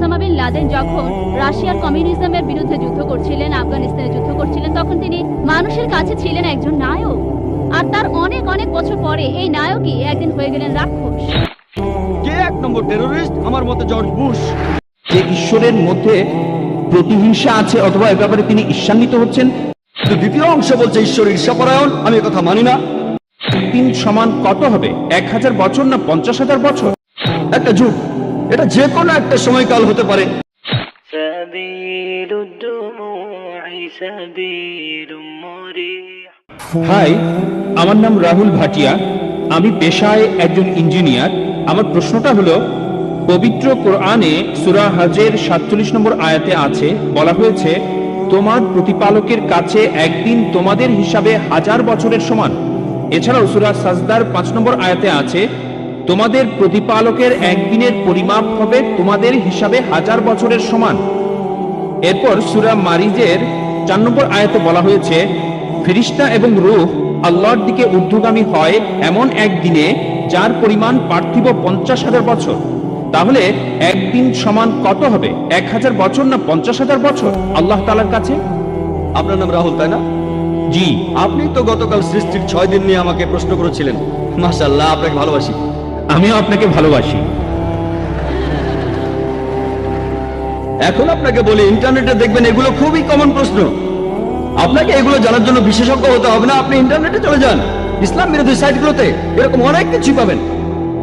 Osama bin Laden যখন রাশিয়ার কমিউনিজমের বিরুদ্ধে যুদ্ধ করছিলেন, আফগানিস্তানে যুদ্ধ করছিলেন, তখন তিনি মানুষের কাছে ছিলেন একজন নায়ক। আর তার অনেক অনেক বছর পরে এই নায়কই একদিন হয়ে গেলেন রাক্ষস। কে এক নম্বর টেররিস্ট? আমার মতে জর্জ বুশ। যে ঈশ্বরের মধ্যে প্রতিহিংসা আছে অথবা এ ব্যাপারে তিনি ঈর্ষান্বিত হচ্ছেন। দ্বিতীয় অংশ বলছে ঈশ্বর ঈর্ষাপরায়ণ। আমি কথা মানি না। 3 সমান কত হবে? 1000 বছর না 50,000 বছর? একটা যুগ, এটা যে কোনো একটা সময়কাল হতে পারে। হাই, আমার নাম রাহুল ভাটিয়া। আমি পেশায় একজন ইঞ্জিনিয়ার। আমার প্রশ্নটা হলো, পবিত্র কোরআনে সূরা হজের 47 নম্বর আয়াতে আছে, বলা হয়েছে তোমার প্রতিপালকের কাছে একদিন তোমাদের হিসাবে 1000 বছরের সমান। এছাড়াও সূরা সাজদার 5 নম্বর আয়াতে আছে, তোমাদের প্রতিপালকের একদিনের পরিমাপ হবে তোমাদের হিসাবে 1000 বছরের সমান। এরপর সূরা মারিজের 4 নম্বর আয়াতে বলা হয়েছে, ফেরেশতা এবং রূহ আল্লাহর দিকে ঊর্ধ্বগামী হয় এমন একদিনে যার পরিমাণ পার্থিব 50,000 বছর। তাহলে একদিন সমান কত হবে? 1000 বছর না 50,000 বছর আল্লাহ তাআলার কাছে? আপনার নাম রাহুল, তাই না? জি। আপনি তো গতকাল সৃষ্টির 6 দিন নিয়ে আমাকে প্রশ্ন করেছিলেন। মাশাআল্লাহ, আপনাকে ভালোবাসি। আমিও আপনাকে ভালোবাসি। এখন আপনাকে বলি, ইন্টারনেটে দেখবেন এগুলো খুবই কমন প্রশ্ন। আপনাকে এগুলো জানার জন্য বিশেষজ্ঞ হতে হবে না। আপনি ইন্টারনেটে চলে যান, ইসলাম বিরোধী সাইটগুলোতে এরকম অনেক কিছু পাবেন।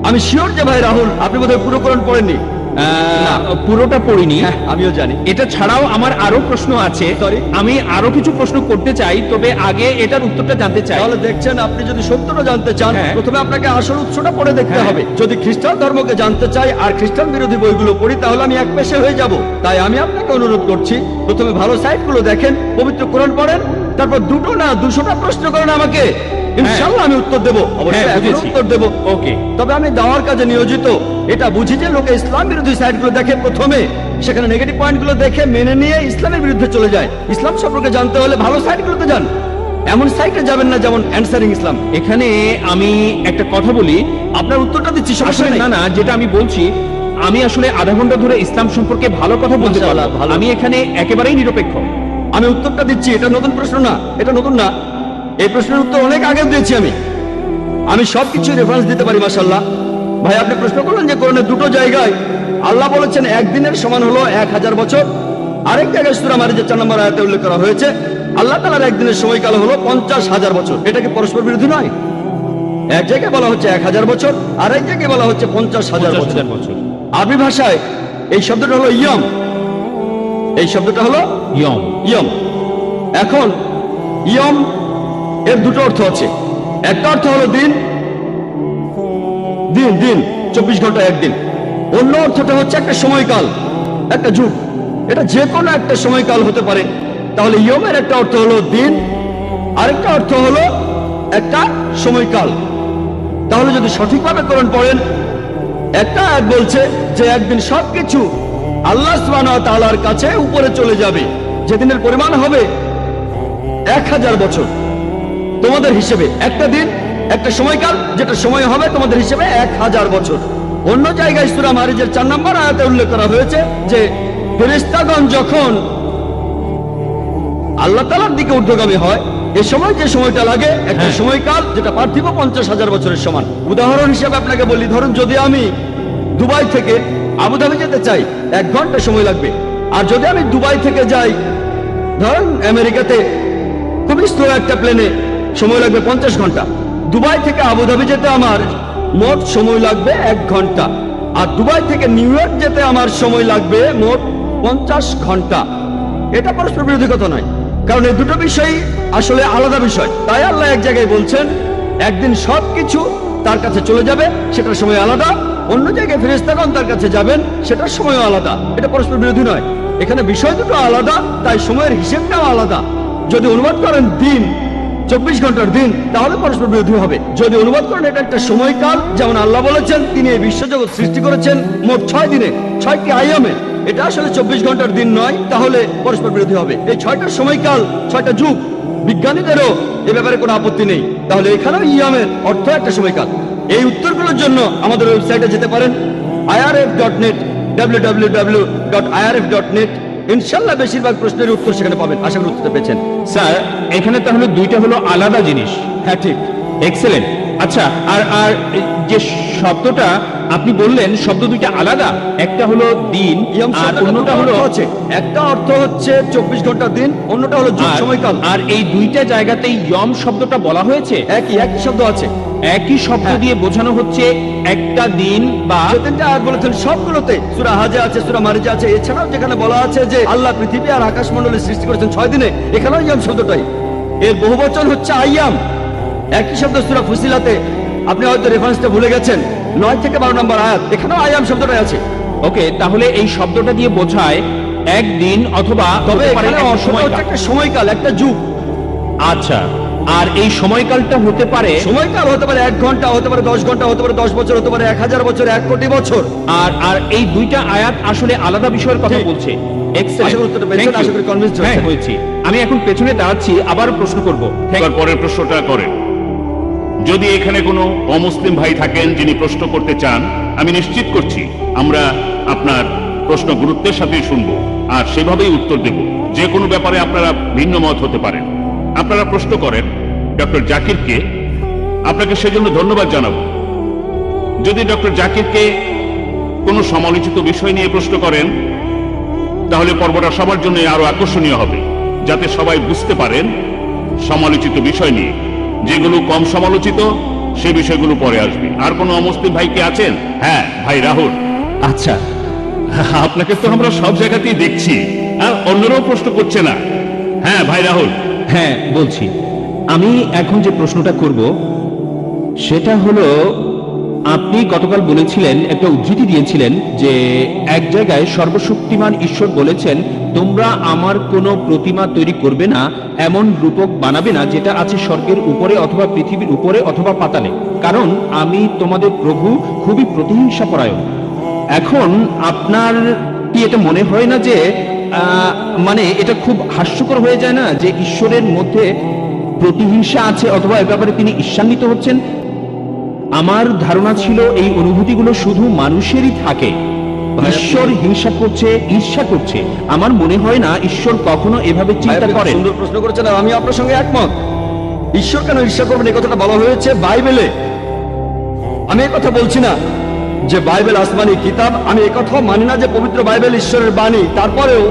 আমি শিওর যে ভাই রাহুল, আপনি বোধহয় পুরো কোরআন পড়েননি। পুরোটা পড়িনি। আমিও জানি। এটা ছাড়াও আমার আরো প্রশ্ন আছে। আমি আরো কিছু প্রশ্ন করতে চাই, তবে আগে এটার উত্তরটা জানতে চাই। তাহলে দেখছেন, আপনি যদি সত্যটা জানতে চান, প্রথমে আপনাকে আসল উৎসটা পড়ে দেখতে হবে। যদি খ্রিস্টান ধর্মকে জানতে চাই আর খ্রিস্টান বিরোধী বইগুলো পড়ি, তাহলে আমি এক পেশে হয়ে যাব। তাই আমি আপনাকে অনুরোধ করছি, প্রথমে ভালো সাইটগুলো দেখেন, পবিত্র কোরআন পড়েন, তারপর 2টো না 200টা প্রশ্ন করেন আমাকে। ইনশাআল্লাহ আমি উত্তর দেব। অবশ্যই উত্তর দেব। ওকে। তবে আমি দাওয়ার কাজে নিয়োজিত। এটা বুঝি যে লোকে ইসলাম বিরোধী সাইটগুলো দেখে, প্রথমে সেখানে নেগেটিভ পয়েন্টগুলো দেখে মেনে নিয়ে ইসলামের বিরুদ্ধে চলে যায়। ইসলাম সম্পর্কে জানতে হলে ভালো সাইটগুলোতে যান, এমন সাইটে যাবেন না যেমন অ্যানসারিং ইসলাম। এখানে আমি একটা কথা বলি, আপনার উত্তরটা দিচ্ছি, সমস্যা নেই। না না, যেটা আমি বলছি, আমি আসলে আধা ঘন্টা ধরে ইসলাম সম্পর্কে ভালো কথা বলতে মাশাআল্লাহ, পারবো। ভালো। আমি এখানে একেবারেই নিরপেক্ষ। আমি উত্তরটা দিচ্ছি, এটা নতুন প্রশ্ন না, এটা নতুন না। এই প্রশ্নের উত্তর অনেক আগে দিয়েছি আমি সবকিছু রেফারেন্স দিতে পারি। মাশাআল্লাহ ভাই, আপনি প্রশ্ন করলেন যে কোরআনের 2টো জায়গায় আল্লাহ বলেছেন একদিনের সমান হলো 1000 বছর। আরেক জায়গায় সূরা মারিজের 4 নম্বর আয়াতে উল্লেখ করা হয়েছে আল্লাহ তাআলার একদিনের সময়কাল হলো 50,000 বছর। এটা কি পরস্পর বিরোধী নয়? এক জায়গায় বলা হচ্ছে 1000 বছর, আরেক জায়গায় বলা হচ্ছে 50,000 বছর। আরবি ভাষায় এই শব্দটা হলো ইয়ম। এই শব্দটা হলো ইয়ম। ইয়ম। এখন ইয়ম এর 2টো অর্থ আছে। একটা অর্থ হলো দিন, দিন দিন 24 ঘন্টা একদিন। অন্য অর্থটা হচ্ছে একটা সময়কাল, একটা যুগ। এটা যে কোনো একটা সময়কাল হতে পারে। তাহলে ইয়মের একটা অর্থ হলো দিন, আরেকটা অর্থ হলো একটা সময়কাল। তাহলে যদি সঠিকভাবে কোরআন পড়েন, একটা আয়াত বলছে যে একদিন সবকিছু আল্লাহ সুবহানাহু ওয়া তাআলার কাছে উপরে চলে যাবে, যেদিনের পরিমাণ হবে 1000 বছর তোমাদের হিসেবে। একটা দিন, একটা সময়কাল, যেটা সময় হবে তোমাদের হিসেবে 1000 বছর। অন্য জায়গায় সূরা মারিজের 4 নম্বর আয়াতে উল্লেখ করা হয়েছে যে ফেরেশতাগণ যখন আল্লাহ তাআলার দিকে ঊর্ধ্বগামী হয়, এ সময় যে সময়টা লাগে একটা সময়কাল, যেটা পার্থিব 50,000 বছরের সমান। উদাহরণ হিসেবে আপনাকে বলি, ধরুন যদি আমি দুবাই থেকে আবুধাবি যেতে চাই, 1 ঘন্টা সময় লাগবে। আর যদি আমি দুবাই থেকে যাই ধরুন আমেরিকাতে, খুবই স্লো একটা প্লেনে সময় লাগবে 50 ঘন্টা। দুবাই থেকে আবুধাবি যেতে আমার মোট সময় লাগবে 1 ঘন্টা। আর দুবাই থেকে নিউ ইয়র্ক যেতে আমার সময় লাগবে মোট 50 ঘন্টা। এটা পরস্পর বিরোধী কথা নয়, কারণ এই 2টো বিষয় আসলে আলাদা বিষয়। তাই আল্লাহ এক জায়গায় বলছেন একদিন সবকিছু তার কাছে চলে যাবে, সেটার সময় আলাদা। অন্য জায়গায় ফেরেশতাগণ তার কাছে যাবেন, সেটার সময়ও আলাদা। এটা পরস্পর বিরোধী নয়। এখানে বিষয় দুটো আলাদা, তাই সময়ের হিসেবটাও আলাদা। যদি অনুবাদ করেন দিন, 24 ঘন্টার দিন, তাহলে পরস্পর বিরোধী হবে। যদি অনুবাদ করেন এটা একটা সময়কাল, যেমন আল্লাহ বলেছেন তিনি এই বিশ্বজগৎ সৃষ্টি করেছেন মোট 6 দিনে, 6টি আয়ামে, এটা আসলে 24 ঘন্টার দিন নয়, তাহলে পরস্পর বিরোধী হবে। এই 6টা সময়কাল, 6টা যুগ, বিজ্ঞানীদেরও এ ব্যাপারে কোনো আপত্তি নেই। তাহলে এখানেও ইয়ামের অর্থ একটা সময়কাল। এই উত্তরগুলোর জন্য আমাদের ওয়েবসাইটে যেতে পারেন, irf.net। www.irf.net। ইনশাল্লাহ বেশিরভাগ প্রশ্নের উত্তর সেখানে পাবেন। আশা করি উত্তরটা পেয়েছেন। স্যার এখানে তাহলে দুইটা হলো আলাদা জিনিস। হ্যাঁ, ঠিক। এক্সেলেন্ট। আচ্ছা, আর আর যে শব্দটা আপনি বললেন, শব্দ দুইটা আলাদা, একটা হলো দিন ইয়ম আর শব্দটার অন্যটা দুটো হলো অর্থ আছে। একটা অর্থ হচ্ছে 24 ঘন্টার দিন, অন্যটা হলো যুগ সময়কাল। আর এই দুইটা জায়গাতেই ইয়ম শব্দটা বলা হয়েছে, একই শব্দ আছে। একই শব্দ হ্যাঁ। দিয়ে বোঝানো হচ্ছে একটা দিন বা যে তিনটা আয়াত বলেছেন সবগুলোতে, সূরা হাজে আছে, সূরা মারিজে আছে, এছাড়াও যেখানে বলা আছে যে আল্লাহ পৃথিবী আর আকাশমণ্ডলী সৃষ্টি করেছেন 6 দিনে, এখানেও ইয়াম শব্দটাই। এর বহুবচন হচ্ছে আইয়াম। একই শব্দ সূরা ফুসিলাতে, আপনি হয়তো রেফারেন্সটা ভুলে গেছেন, 9 থেকে 12 নম্বর আয়াত, এখানেও আইয়াম শব্দটাই আছে। ওকে, তাহলে এই শব্দটা দিয়ে বোঝায় একদিন অথবা তবে হতে পারে এখানে একটা অর্থটা হচ্ছে সময়কাল। একটা সময়কাল, একটা যুগ। আচ্ছা, আর এই সময়কালটা হতে পারে সময়কাল হতে পারে 1 ঘন্টা, হতে পারে 10 ঘন্টা, হতে পারে 10 বছর, হতে পারে 1000 বছর, 1 কোটি বছর। আর আর এই দুইটা আয়াত আসলে আলাদা বিষয়ের কথা ঠিক। বলছে। আশা করি উত্তরটা পেয়েছেন, আশা করি convinced হ্যাঁ, হয়েছেন। হয়েছি। আমি এখন পেছনে দাঁড়াচ্ছি, আবার প্রশ্ন করব। এবার পরের প্রশ্নটা করেন। যদি এখানে কোনো অমুসলিম ভাই থাকেন যিনি প্রশ্ন করতে চান, আমি নিশ্চিত করছি আমরা আপনার প্রশ্ন গুরুত্বের সাথেই শুনবো আর সেভাবেই উত্তর দেব। যে কোনো ব্যাপারে আপনারা ভিন্ন মত হতে পারেন। আপনারা প্রশ্ন করেন ডক্টর জাকিরকে, আপনাকে সেজন্য ধন্যবাদ জানাবো। যদি ডক্টর জাকিরকে কোনো সমালোচিত বিষয় নিয়ে প্রশ্ন করেন, তাহলে পর্বটা সবার জন্য আরো আকর্ষণীয় হবে, যাতে সবাই বুঝতে পারেন সমালোচিত বিষয় নিয়ে। যেগুলো কম সমালোচিত সে বিষয়গুলো পরে আসবে। আর কোনো অমুসলিম ভাই কি আছেন? হ্যাঁ, ভাই রাহুল। আচ্ছা, আপনাকে তো আমরা সব জায়গাতেই দেখছি, আর অন্যরাও প্রশ্ন করছে না। হ্যাঁ ভাই রাহুল। হ্যাঁ বলছি। আমি এখন যে প্রশ্নটা করব সেটা হলো, আপনি গতকাল বলেছিলেন, একটা উদ্ধৃতি দিয়েছিলেন যে এক জায়গায় সর্বশক্তিমান ঈশ্বর বলেছেন, তোমরা আমার কোনো প্রতিমা তৈরি করবে না, এমন রূপক বানাবে না যেটা আছে স্বর্গের উপরে অথবা পৃথিবীর উপরে অথবা পাতালে, কারণ আমি তোমাদের প্রভু খুবই প্রতিহিংসাপরায়ণ। এখন আপনার কি এটা মনে হয় না যে মানে এটা খুব হাস্যকর হয়ে যায় না যে ঈশ্বরের মধ্যে প্রতিহিংসা আছে অথবা এ ব্যাপারে তিনি ঈর্ষান্বিত হচ্ছেন? আমার ধারণা ছিল এই অনুভূতিগুলো শুধু মানুষেরই থাকে। ঈশ্বর হিংসা করছে, ঈর্ষা করছে। আমার মনে হয় না ঈশ্বর কখনো এভাবে ভাই, চিন্তা আপনি খুব করেন। সুন্দর প্রশ্ন করেছেন, আর আমি আপনার সঙ্গে একমত। ঈশ্বর কেন ঈর্ষা করবেন এই কথাটা বলা হয়েছে বাইবেলে। আমি এই কথা বলছি না যে বাইবেল আসমানি কিতাব, আমি এই কথাও মানি না যে পবিত্র বাইবেল ঈশ্বরের বাণী। তারপরেও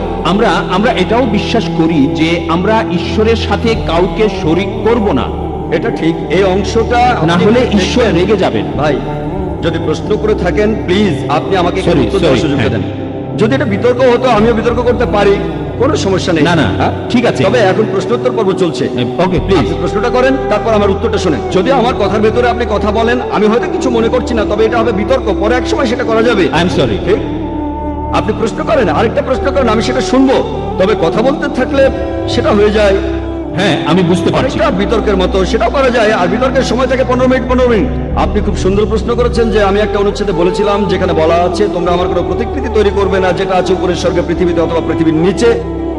আমরা এটাও বিশ্বাস করি যে আমরা ঈশ্বরের সাথে কাউকে শরীক করব না, এটা ঠিক। এই অংশটা না আপনি হলে দেখবেন। ঈশ্বর রেগে যাবেন। ভাই, যদি প্রশ্ন করে থাকেন প্লিজ আপনি আমাকে একটু Sorry, উত্তর দেওয়ার sorry, সুযোগ হ্যাঁ। দেন। যদি এটা বিতর্ক হতো আমিও বিতর্ক করতে পারি, কোনো সমস্যা নেই। না, না, হ্যাঁ? ঠিক আছে। তবে এখন প্রশ্নোত্তর পর্ব চলছে। Okay please. আপনি প্রশ্নটা করেন, তারপর আমার উত্তরটা শুনেন। যদি আমার কথার ভেতরে আপনি কথা বলেন, আমি হয়তো কিছু মনে করছি না, তবে এটা হবে বিতর্ক, পরে এক সময় সেটা করা যাবে। I am sorry. ঠিক? আপনি প্রশ্ন করেন, আরেকটা প্রশ্ন করেন, আমি সেটা শুনবো। তবে কথা বলতে থাকলে সেটা হয়ে যায় হ্যাঁ, আমি বুঝতে পারছি। অনেকটা বিতর্কের মতো, সেটাও করা যায়। আর বিতর্কের সময় থাকে 15 মিনিট। আপনি খুব সুন্দর প্রশ্ন করেছেন যে আমি একটা অনুচ্ছেদে বলেছিলাম যেখানে বলা আছে তোমরা আমার কোনো প্রতিকৃতি তৈরি করবে না যেটা আছে উপরের স্বর্গে, পৃথিবীতে অথবা পৃথিবীর নিচে।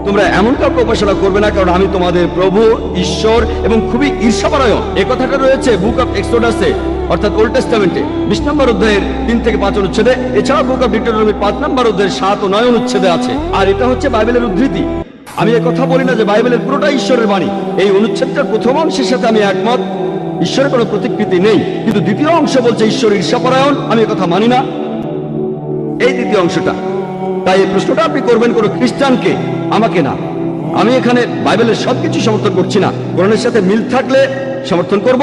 তোমরা এমন কাউকে উপাসনা করবে না, কারণ আমি তোমাদের প্রভু ঈশ্বর এবং খুবই ঈর্ষাপরায়ণ। এই কথাটা রয়েছে বুক অফ এক্সোডাসে, অর্থাৎ ওল্ড টেস্টামেন্টে 20 নম্বর অধ্যায়ের 3 থেকে 5 অনুচ্ছেদে। এছাড়া বুক অফ ডিউটেরোনমি 5 নম্বর অধ্যায়ের 7 ও 9 অনুচ্ছেদে আছে। আর এটা হচ্ছে বাইবেলের উদ্ধৃতি। আমি কথা বলি না যে বাইবেলের পুরোটা ঈশ্বরের বাণী। এই অনুচ্ছেদটার প্রথম অংশের সাথে আমি একমত, ঈশ্বরের কোনো প্রতিকৃতি নেই। কিন্তু দ্বিতীয় অংশ বলছে ঈশ্বর ঈর্ষাপরায়ণ, আমি কথা মানি না এই দ্বিতীয় অংশটা। তাই এই প্রশ্নটা আপনি করবেন কোনো খ্রিস্টানকে, আমাকে না। আমি এখানে বাইবেলের সবকিছু সমর্থন করছি না। কোরআনের সাথে মিল থাকলে সমর্থন করব,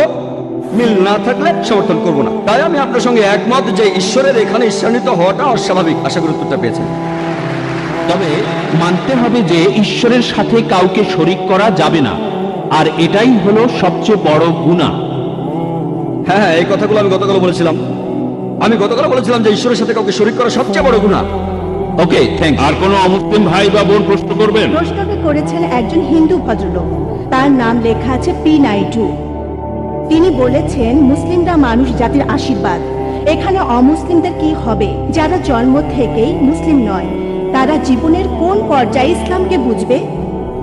মিল না থাকলে সমর্থন করব না। তাই আমি আপনার সঙ্গে একমত যে ঈশ্বরের এখানে ঈর্ষান্বিত হওয়াটা অস্বাভাবিক। আশা করি উত্তরটা পেয়েছেন। তবে মানতে হবে যে ঈশ্বরের সাথে কাউকে শরীক করা যাবে না, আর এটাই হলো সবচেয়ে বড় গুনাহ। হ্যাঁ, এই কথাগুলো আমি গতকাল বলেছিলাম। যে ঈশ্বরের সাথে কাউকে শরীক করা সবচেয়ে বড় গুনাহ। ওকে, থ্যাঙ্কস। আর কোনো অমুসলিম ভাই বা বোন প্রশ্ন করবেন? প্রশ্নটি করেছেন একজন হিন্দু ভদ্রলোক, তার নাম লেখা আছে পি নাইডু। তিনি বলেছেন মুসলিমরা মানুষ জাতির আশীর্বাদ। এখানে অমুসলিমদের কি হবে যারা জন্ম থেকেই মুসলিম নয়? তারা জীবনের কোন পর্যায়ে ইসলামকে বুঝবে?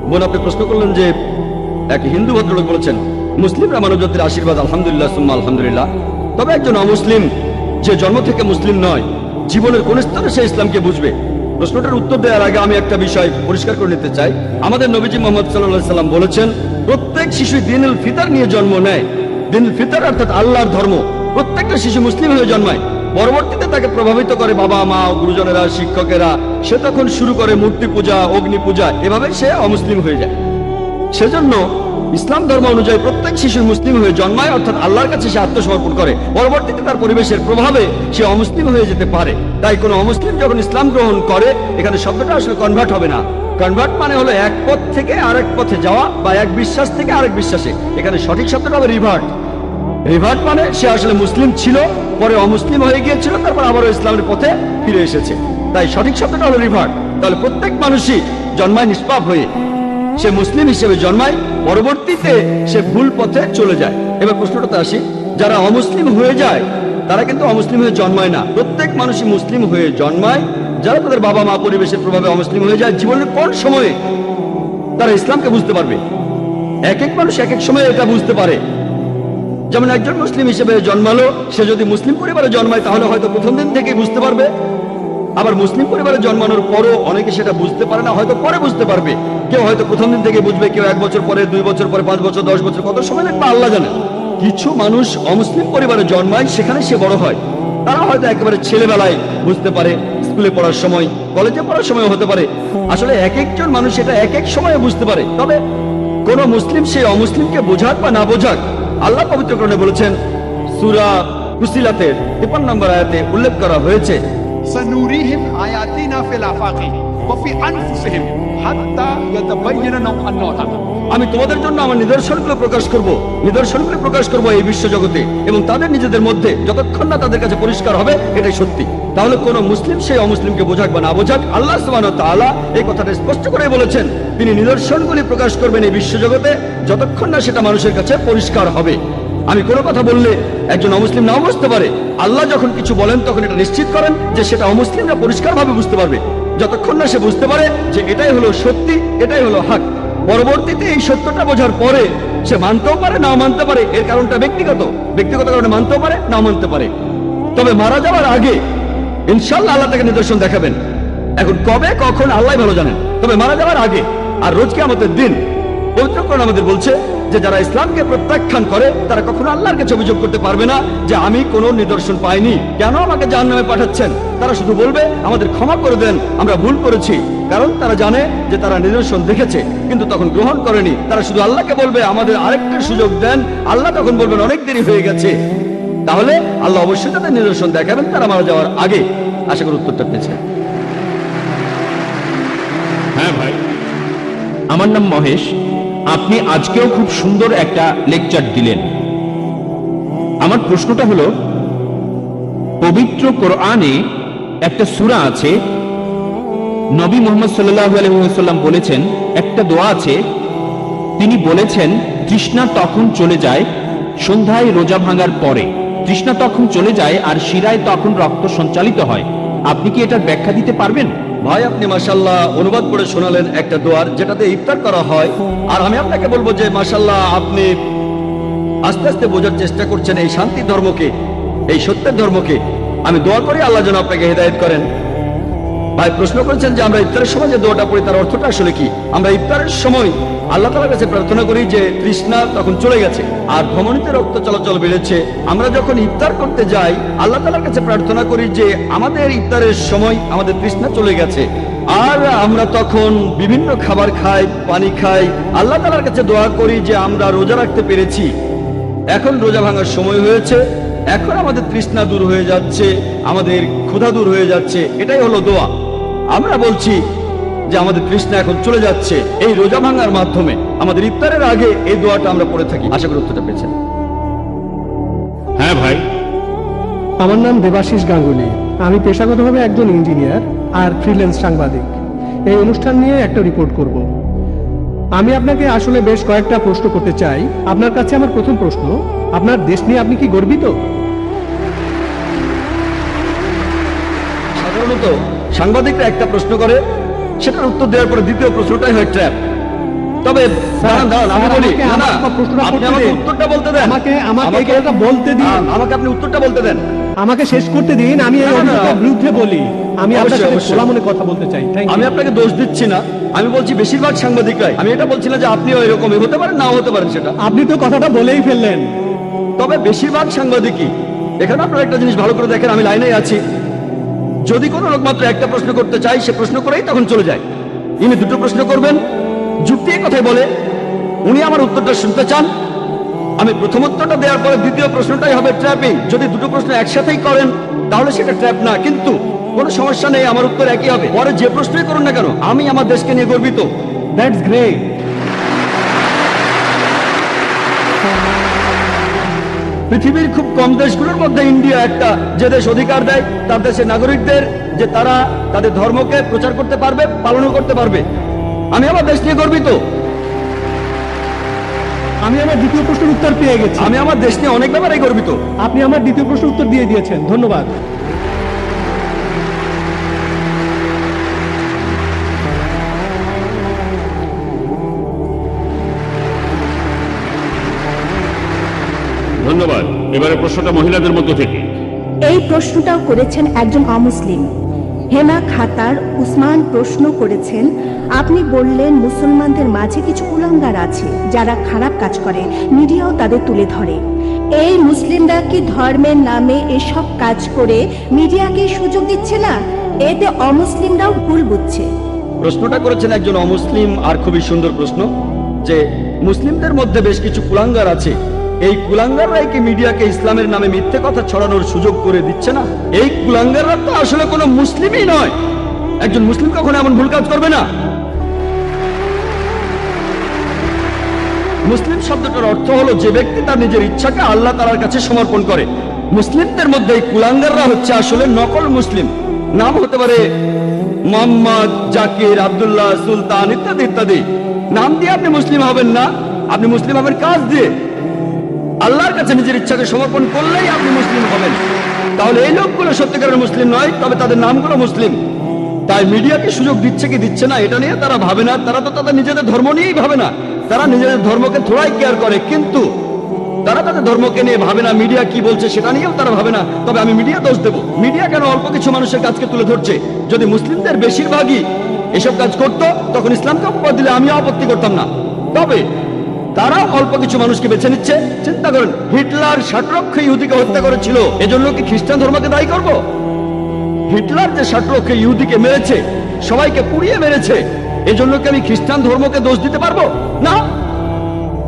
বোন, আপনি প্রশ্ন করলেন যে এক হিন্দু ভদ্রলোক বলেছেন মুসলিমরা মানবজাতির আশীর্বাদ, আলহামদুলিল্লাহ সুম্মা আলহামদুলিল্লাহ। তবে একজন অমুসলিম যে জন্ম থেকে মুসলিম নয়, জীবনের কোন স্তরে সে ইসলামকে বুঝবে? প্রশ্নটার উত্তর দেওয়ার আগে আমি একটা বিষয় পরিষ্কার করে নিতে চাই। আমাদের নবীজি মোহাম্মদ সাল্লাল্লাহু আলাইহি সাল্লাম বলেছেন, প্রত্যেক শিশু দ্বীনুল ফিতর নিয়ে জন্ম নেয়। দ্বীনুল ফিতর অর্থাৎ আল্লাহর ধর্ম। প্রত্যেকটা শিশু মুসলিম হয়ে জন্মায়। পরবর্তীতে তাকে প্রভাবিত করে বাবা মা, গুরুজনেরা, শিক্ষকেরা। সে তখন শুরু করে মূর্তি পূজা, অগ্নি পূজা, এভাবে সে অমুসলিম হয়ে যায়। সেজন্য ইসলাম ধর্ম অনুযায়ী প্রত্যেক শিশু মুসলিম হয়ে জন্মায়, অর্থাৎ আল্লাহর কাছে সে আত্মসমর্পণ করে। পরবর্তীতে তার পরিবেশের প্রভাবে সে অমুসলিম হয়ে যেতে পারে। তাই কোনো অমুসলিম যখন ইসলাম গ্রহণ করে, এখানে শব্দটা আসলে কনভার্ট হবে না। কনভার্ট মানে হলো এক পথ থেকে আরেক পথে যাওয়া, বা এক বিশ্বাস থেকে আরেক বিশ্বাসে। এখানে সঠিক শব্দটা হবে রিভার্ট। রিভার্ট মানে সে আসলে মুসলিম ছিল, পরে অমুসলিম হয়ে গিয়েছিল, তারপর আবারও ইসলামের পথে ফিরে এসেছে। তাই সঠিক শব্দটা হলো রিভার্ট। তাহলে প্রত্যেক মানুষই জন্মায় নিষ্পাপ হয়ে, সে মুসলিম হিসেবে জন্মায়, পরবর্তীতে সে ভুল পথে চলে যায়। এবার প্রশ্নটাতে আসি, যারা অমুসলিম হয়ে যায় তারা কিন্তু অমুসলিম হয়ে জন্মায় না। প্রত্যেক মানুষই মুসলিম হয়ে জন্মায়। যারা তাদের বাবা মা পরিবেশের প্রভাবে অমুসলিম হয়ে যায়, জীবনের কোন সময়ে তারা ইসলামকে বুঝতে পারবে? এক এক মানুষ এক এক সময় এটা বুঝতে পারে। যেমন একজন মুসলিম হিসেবে জন্মালো, সে যদি মুসলিম পরিবারে জন্মায় তাহলে হয়তো প্রথম দিন থেকেই বুঝতে পারবে। আবার মুসলিম পরিবারে জন্মানোর পরও অনেকে সেটা বুঝতে পারে না, হয়তো পরে বুঝতে পারবে। কেউ হয়তো প্রথম দিন থেকে বুঝবে, কেউ 1 বছর পরে, 2 বছর পরে, 5 বছর, 10 বছর, কত সময় লাগবে আল্লাহ জানে। কিছু মানুষ অমুসলিম পরিবারে জন্মায়, সেখানে সে বড় হয়। তারা হয়তো একেবারে ছেলেবেলায় বুঝতে পারে, স্কুলে পড়ার সময়, কলেজে পড়ার সময় হতে পারে। আসলে এক একজন মানুষ এটা এক এক সময়ে বুঝতে পারে। তবে কোন মুসলিম সেই অমুসলিমকে বোঝাক বা না বোঝাক, আল্লাহ পবিত্র কোরআনে বলেছেন, সূরা ফুসিলাতের 53 নম্বর আয়াতে উল্লেখ করা হয়েছে, سنريهم آياتنا في الآفاق وفي أنفسهم حتى يتبين لهم أنه الحق আমি তোমাদের জন্য আমার নিদর্শনগুলো প্রকাশ করব এই বিশ্ব জগতে এবং তাদের নিজেদের মধ্যে, যতক্ষণ না তাদের কাছে পরিষ্কার হবে এটাই সত্যি। তাহলে কোন মুসলিম সেই অমুসলিমকে বোঝাক বা না বোঝাক, আল্লাহ সুবহানাহু ওয়া তাআলা এই কথাটা স্পষ্ট করে বলেছেন, তিনি নিদর্শনগুলি প্রকাশ করবেন এই বিশ্ব জগতে, যতক্ষণ না সেটা মানুষের কাছে পরিষ্কার হবে। আমি কোনো কথা বললে একজন অমুসলিম নাও বুঝতে পারে, আল্লাহ যখন কিছু বলেন তখন এটা নিশ্চিত করেন যে সেটা অমুসলিমরা পরিষ্কারভাবে বুঝতে পারবে, যতক্ষণ না সে বুঝতে পারে যে এটাই হলো সত্যি, এটাই হলো হক। পরবর্তীতে এই সত্যটা বোঝার পরে সে মানতেও পারে, নাও মানতে পারে। এর কারণটা ব্যক্তিগত কারণে মানতেও পারে, নাও মানতে পারে। তবে মারা যাওয়ার আগে ইনশাআল্লাহ আল্লাহ তাকে নিদর্শন দেখাবেন। এখন কবে কখন আল্লাহ ভালো জানেন, তবে মারা যাওয়ার আগে আর রোজ কিয়ামতের দিন পবিত্র কোরআন আমাদের বলছে যে যারা ইসলামকে প্রত্যাখ্যান করে তারা কখনো আল্লাহর কাছে অভিযোগ করতে পারবে না যে আমি কোনো নিদর্শন পাইনি, কেন আমাকে জাহান্নামে পাঠাচ্ছেন। তারা শুধু বলবে আমাদের ক্ষমা করে দেন, আমরা ভুল করেছি। কারণ তারা জানে যে তারা নিদর্শন দেখেছে কিন্তু তখন গ্রহণ করেনি। তারা শুধু আল্লাহকে বলবে আমাদের আরেকটা সুযোগ দেন। আল্লাহ তখন বলবেন অনেক দেরি হয়ে গেছে। তাহলে আল্লাহ অবশ্যই তাদের নিদর্শন দেখাবেন তারা মারা যাওয়ার আগে। আশা করি উত্তরটা পেয়েছেন। হ্যাঁ ভাই, আমার নাম মহেশ। আপনি আজকেও খুব সুন্দর একটা লেকচার দিলেন। আমার প্রশ্নটা হলো, পবিত্র কোরআনে একটা সূরা আছে, নবী মুহাম্মদ সাল্লাল্লাহু আলাইহি ওয়াসাল্লাম বলেছেন, একটা দোয়া আছে, তিনি বলেছেন তৃষ্ণা তখন চলে যায় সন্ধ্যায় রোজা ভাঙার পরে, তৃষ্ণা তখন চলে যায় আর শিরায় তখন রক্ত সঞ্চালিত হয়। আপনি কি এটার ব্যাখ্যা দিতে পারবেন? ভাই, আপনি মাশাআল্লাহ অনুবাদ করে শোনালেন একটা দোয়ার যেটাতে ইফতার করা হয়। আর আমি আপনাকে বলবো যে মাশাআল্লাহ আপনি আস্তে আস্তে বোঝার চেষ্টা করছেন এই শান্তি ধর্মকে, এই সত্যের ধর্মকে। আমি দোয়া করি আল্লাহ যেন আপনাকে হেদায়েত করেন। ভাই প্রশ্ন করেছেন যে আমরা ইফতারের সময় যে দোয়াটা পড়ি তার অর্থটা আসলে কি। আমরা ইফতারের সময় আল্লাহ তাআলার কাছে প্রার্থনা করি যে তৃষ্ণা তখন চলে গেছে আর ধমনীতে রক্ত চলাচল বেড়েছে। আমরা যখন ইফতার করতে যাই আল্লাহ তাআলার কাছে প্রার্থনা করি যে আমাদের ইফতারের সময় আমাদের তৃষ্ণা চলে গেছে। আর আমরা তখন বিভিন্ন খাবার খাই, পানি খাই, আল্লাহ তাআলার কাছে দোয়া করি যে আমরা রোজা রাখতে পেরেছি, এখন রোজা ভাঙার সময় হয়েছে, এখন আমাদের তৃষ্ণা দূর হয়ে যাচ্ছে, আমাদের ক্ষুধা দূর হয়ে যাচ্ছে। এটাই হলো দোয়া। আমরা বলছি যে আমাদের তৃষ্ণা এখন চলে যাচ্ছে এই রোজা ভাঙার মাধ্যমে। আমাদের ইফতারের আগে এই দোয়াটা আমরা পড়ে থাকি। আশা করি উত্তরটা পেয়েছেন। হ্যাঁ ভাই, আমার নাম দেবাশিস গাঙ্গুলি। আমি পেশাগতভাবে একজন ইঞ্জিনিয়ার আর ফ্রিল্যান্স সাংবাদিক। এই অনুষ্ঠান নিয়ে একটা রিপোর্ট করব। আমি আপনাকে আসলে বেশ কয়েকটা প্রশ্ন করতে চাই। আপনার কাছে আমার প্রথম প্রশ্ন, আপনার দেশ নিয়ে আপনি কি গর্বিত? সাধারণত সাংবাদিকরা একটা প্রশ্ন করে, সেটার উত্তর দেওয়ার পরে দ্বিতীয় প্রশ্নটাই হয় ট্র্যাপ। তবে দাঁড়ান, আমি বলি না, না, আপনি আমাকে উত্তরটা বলতে দেন। আমাকে এই কথাটা বলতে দিন। আমাকে আপনি উত্তরটা বলতে দেন। আমাকে শেষ করতে দিন, আমি এই না, না, না। অভিযোগের বিরুদ্ধে বলি। আমি আপনার অবশ্যই, সাথে অবশ্যই। খোলা মনে কথা বলতে চাই। থ্যাংক আমি ইউ। আপনাকে দোষ দিচ্ছি না, আমি বলছি বেশিরভাগ সাংবাদিকরাই। আমি এটা বলছি না যে আপনিও এরকমই হতে পারেন, নাও হতে পারেন সেটা, আপনি তো কথাটা বলেই ফেললেন। তবে বেশিরভাগ সাংবাদিকই। এখানে আপনারা একটা জিনিস ভালো করে দেখেন, আমি লাইনেই আছি। যদি কোনো লোক মাত্র একটা প্রশ্ন করতে চাই, সে প্রশ্ন করেই তখন চলে যায়। ইনি দুটো প্রশ্ন করবেন, যুক্তি এই কথাই বলে উনি আমার উত্তরটা শুনতে চান। আমি প্রথম উত্তরটা দেওয়ার পরে দ্বিতীয় প্রশ্নটাই হবে ট্র্যাপিং। যদি দুটো প্রশ্ন একসাথেই করেন তাহলে সেটা ট্র্যাপ না, কিন্তু কোনো সমস্যা নেই, আমার উত্তর একই হবে। পরে যে প্রশ্নই করুন না কেন, আমি আমার দেশকে নিয়ে গর্বিত। That's great. পৃথিবীর খুব কম দেশগুলোর মধ্যে ইন্ডিয়া একটা, যে দেশ অধিকার দেয় তার দেশের নাগরিকদের যে তারা তাদের ধর্মকে প্রচার করতে পারবে, পালনও করতে পারবে। আমি আমার দেশ নিয়ে গর্বিত। আমি আমার দ্বিতীয় প্রশ্নের উত্তর পেয়ে গেছি। আমি আমার দেশ নিয়ে অনেক ব্যাপারেই গর্বিত। আপনি আমার দ্বিতীয় প্রশ্নের উত্তর দিয়ে দিয়েছেন, ধন্যবাদ। ধন্যবাদ। এবারে প্রশ্নটা মহিলাদের মধ্য থেকে। এই প্রশ্নটাও করেছেন একজন অমুসলিম। হেমা খাতার উসমান প্রশ্ন করেছেন, আপনি বললেন মুসলমানদের মাঝে কিছু কুলাঙ্গার আছে যারা খারাপ কাজ করে, মিডিয়াও তাদের তুলে ধরে। এই মুসলিমরা কি ধর্মের নামে এসব কাজ করে মিডিয়াকে সুযোগ দিচ্ছে না? এতে অমুসলিমরাও ভুল বুঝছে। প্রশ্নটা করেছেন একজন অমুসলিম, আর খুবই সুন্দর প্রশ্ন, যে মুসলিমদের মধ্যে বেশ কিছু কুলাঙ্গার আছে, এই কুলাঙ্গাররাই কি মিডিয়াকে ইসলামের নামে মিথ্যে কথা ছড়ানোর সুযোগ করে দিচ্ছে না? এই কুলাঙ্গাররা তো আসলে কোনো মুসলিমই নয়। একজন মুসলিম কখনো এমন ভুল কাজ করবে না। মুসলিম শব্দটার অর্থ হলো যে ব্যক্তি তার নিজের ইচ্ছাকে আল্লাহ তাআলার কাছে সমর্পণ করে। মুসলিমদের মধ্যে এই কুলাঙ্গাররা হচ্ছে আসলে নকল মুসলিম। নাম হতে পারে মোহাম্মদ, জাকির, আব্দুল্লাহ, সুলতান ইত্যাদি ইত্যাদি। নাম দিয়ে আপনি মুসলিম হবেন না, আপনি মুসলিম হবেন কাজ দিয়ে। আল্লাহর কাছে নিজের ইচ্ছাকে সমর্পণ করলেই আপনি মুসলিম হবেন। তাহলে এই লোকগুলো সত্যিকারের মুসলিম নয়, তবে তাদের নামগুলো মুসলিম। তাই মিডিয়াকে সুযোগ দিচ্ছে কি দিচ্ছে না এটা নিয়ে তারা ভাবে না। তারা তো তাদের নিজেদের ধর্ম নিয়েই ভাবে না, তারা নিজেদের ধর্মকে থোড়াই কেয়ার করে, কিন্তু তারা তাদের ধর্মকে নিয়ে ভাবে না। মিডিয়া কি বলছে সেটা নিয়েও তারা ভাবে না। তবে আমি মিডিয়া দোষ দেব, মিডিয়া কেন অল্প কিছু মানুষের কাজকে তুলে ধরছে? যদি মুসলিমদের বেশিরভাগই এসব কাজ করত তখন ইসলামকে অপবাদ দিলে আমিও আপত্তি করতাম না। তবে তারা অল্প কিছু মানুষকে বেছে নিচ্ছে। চিন্তা করেন, হিটলার 60 লক্ষ ইহুদিকে হত্যা করেছিল, এজন্য কি খ্রিস্টান ধর্মকে দায়ী করব? হিটলার যে 60 লক্ষ ইহুদিকে মেরেছে, সবাইকে পুড়িয়ে মেরেছে, এজন্য কি আমি খ্রিস্টান ধর্মকে দোষ দিতে পারবো না?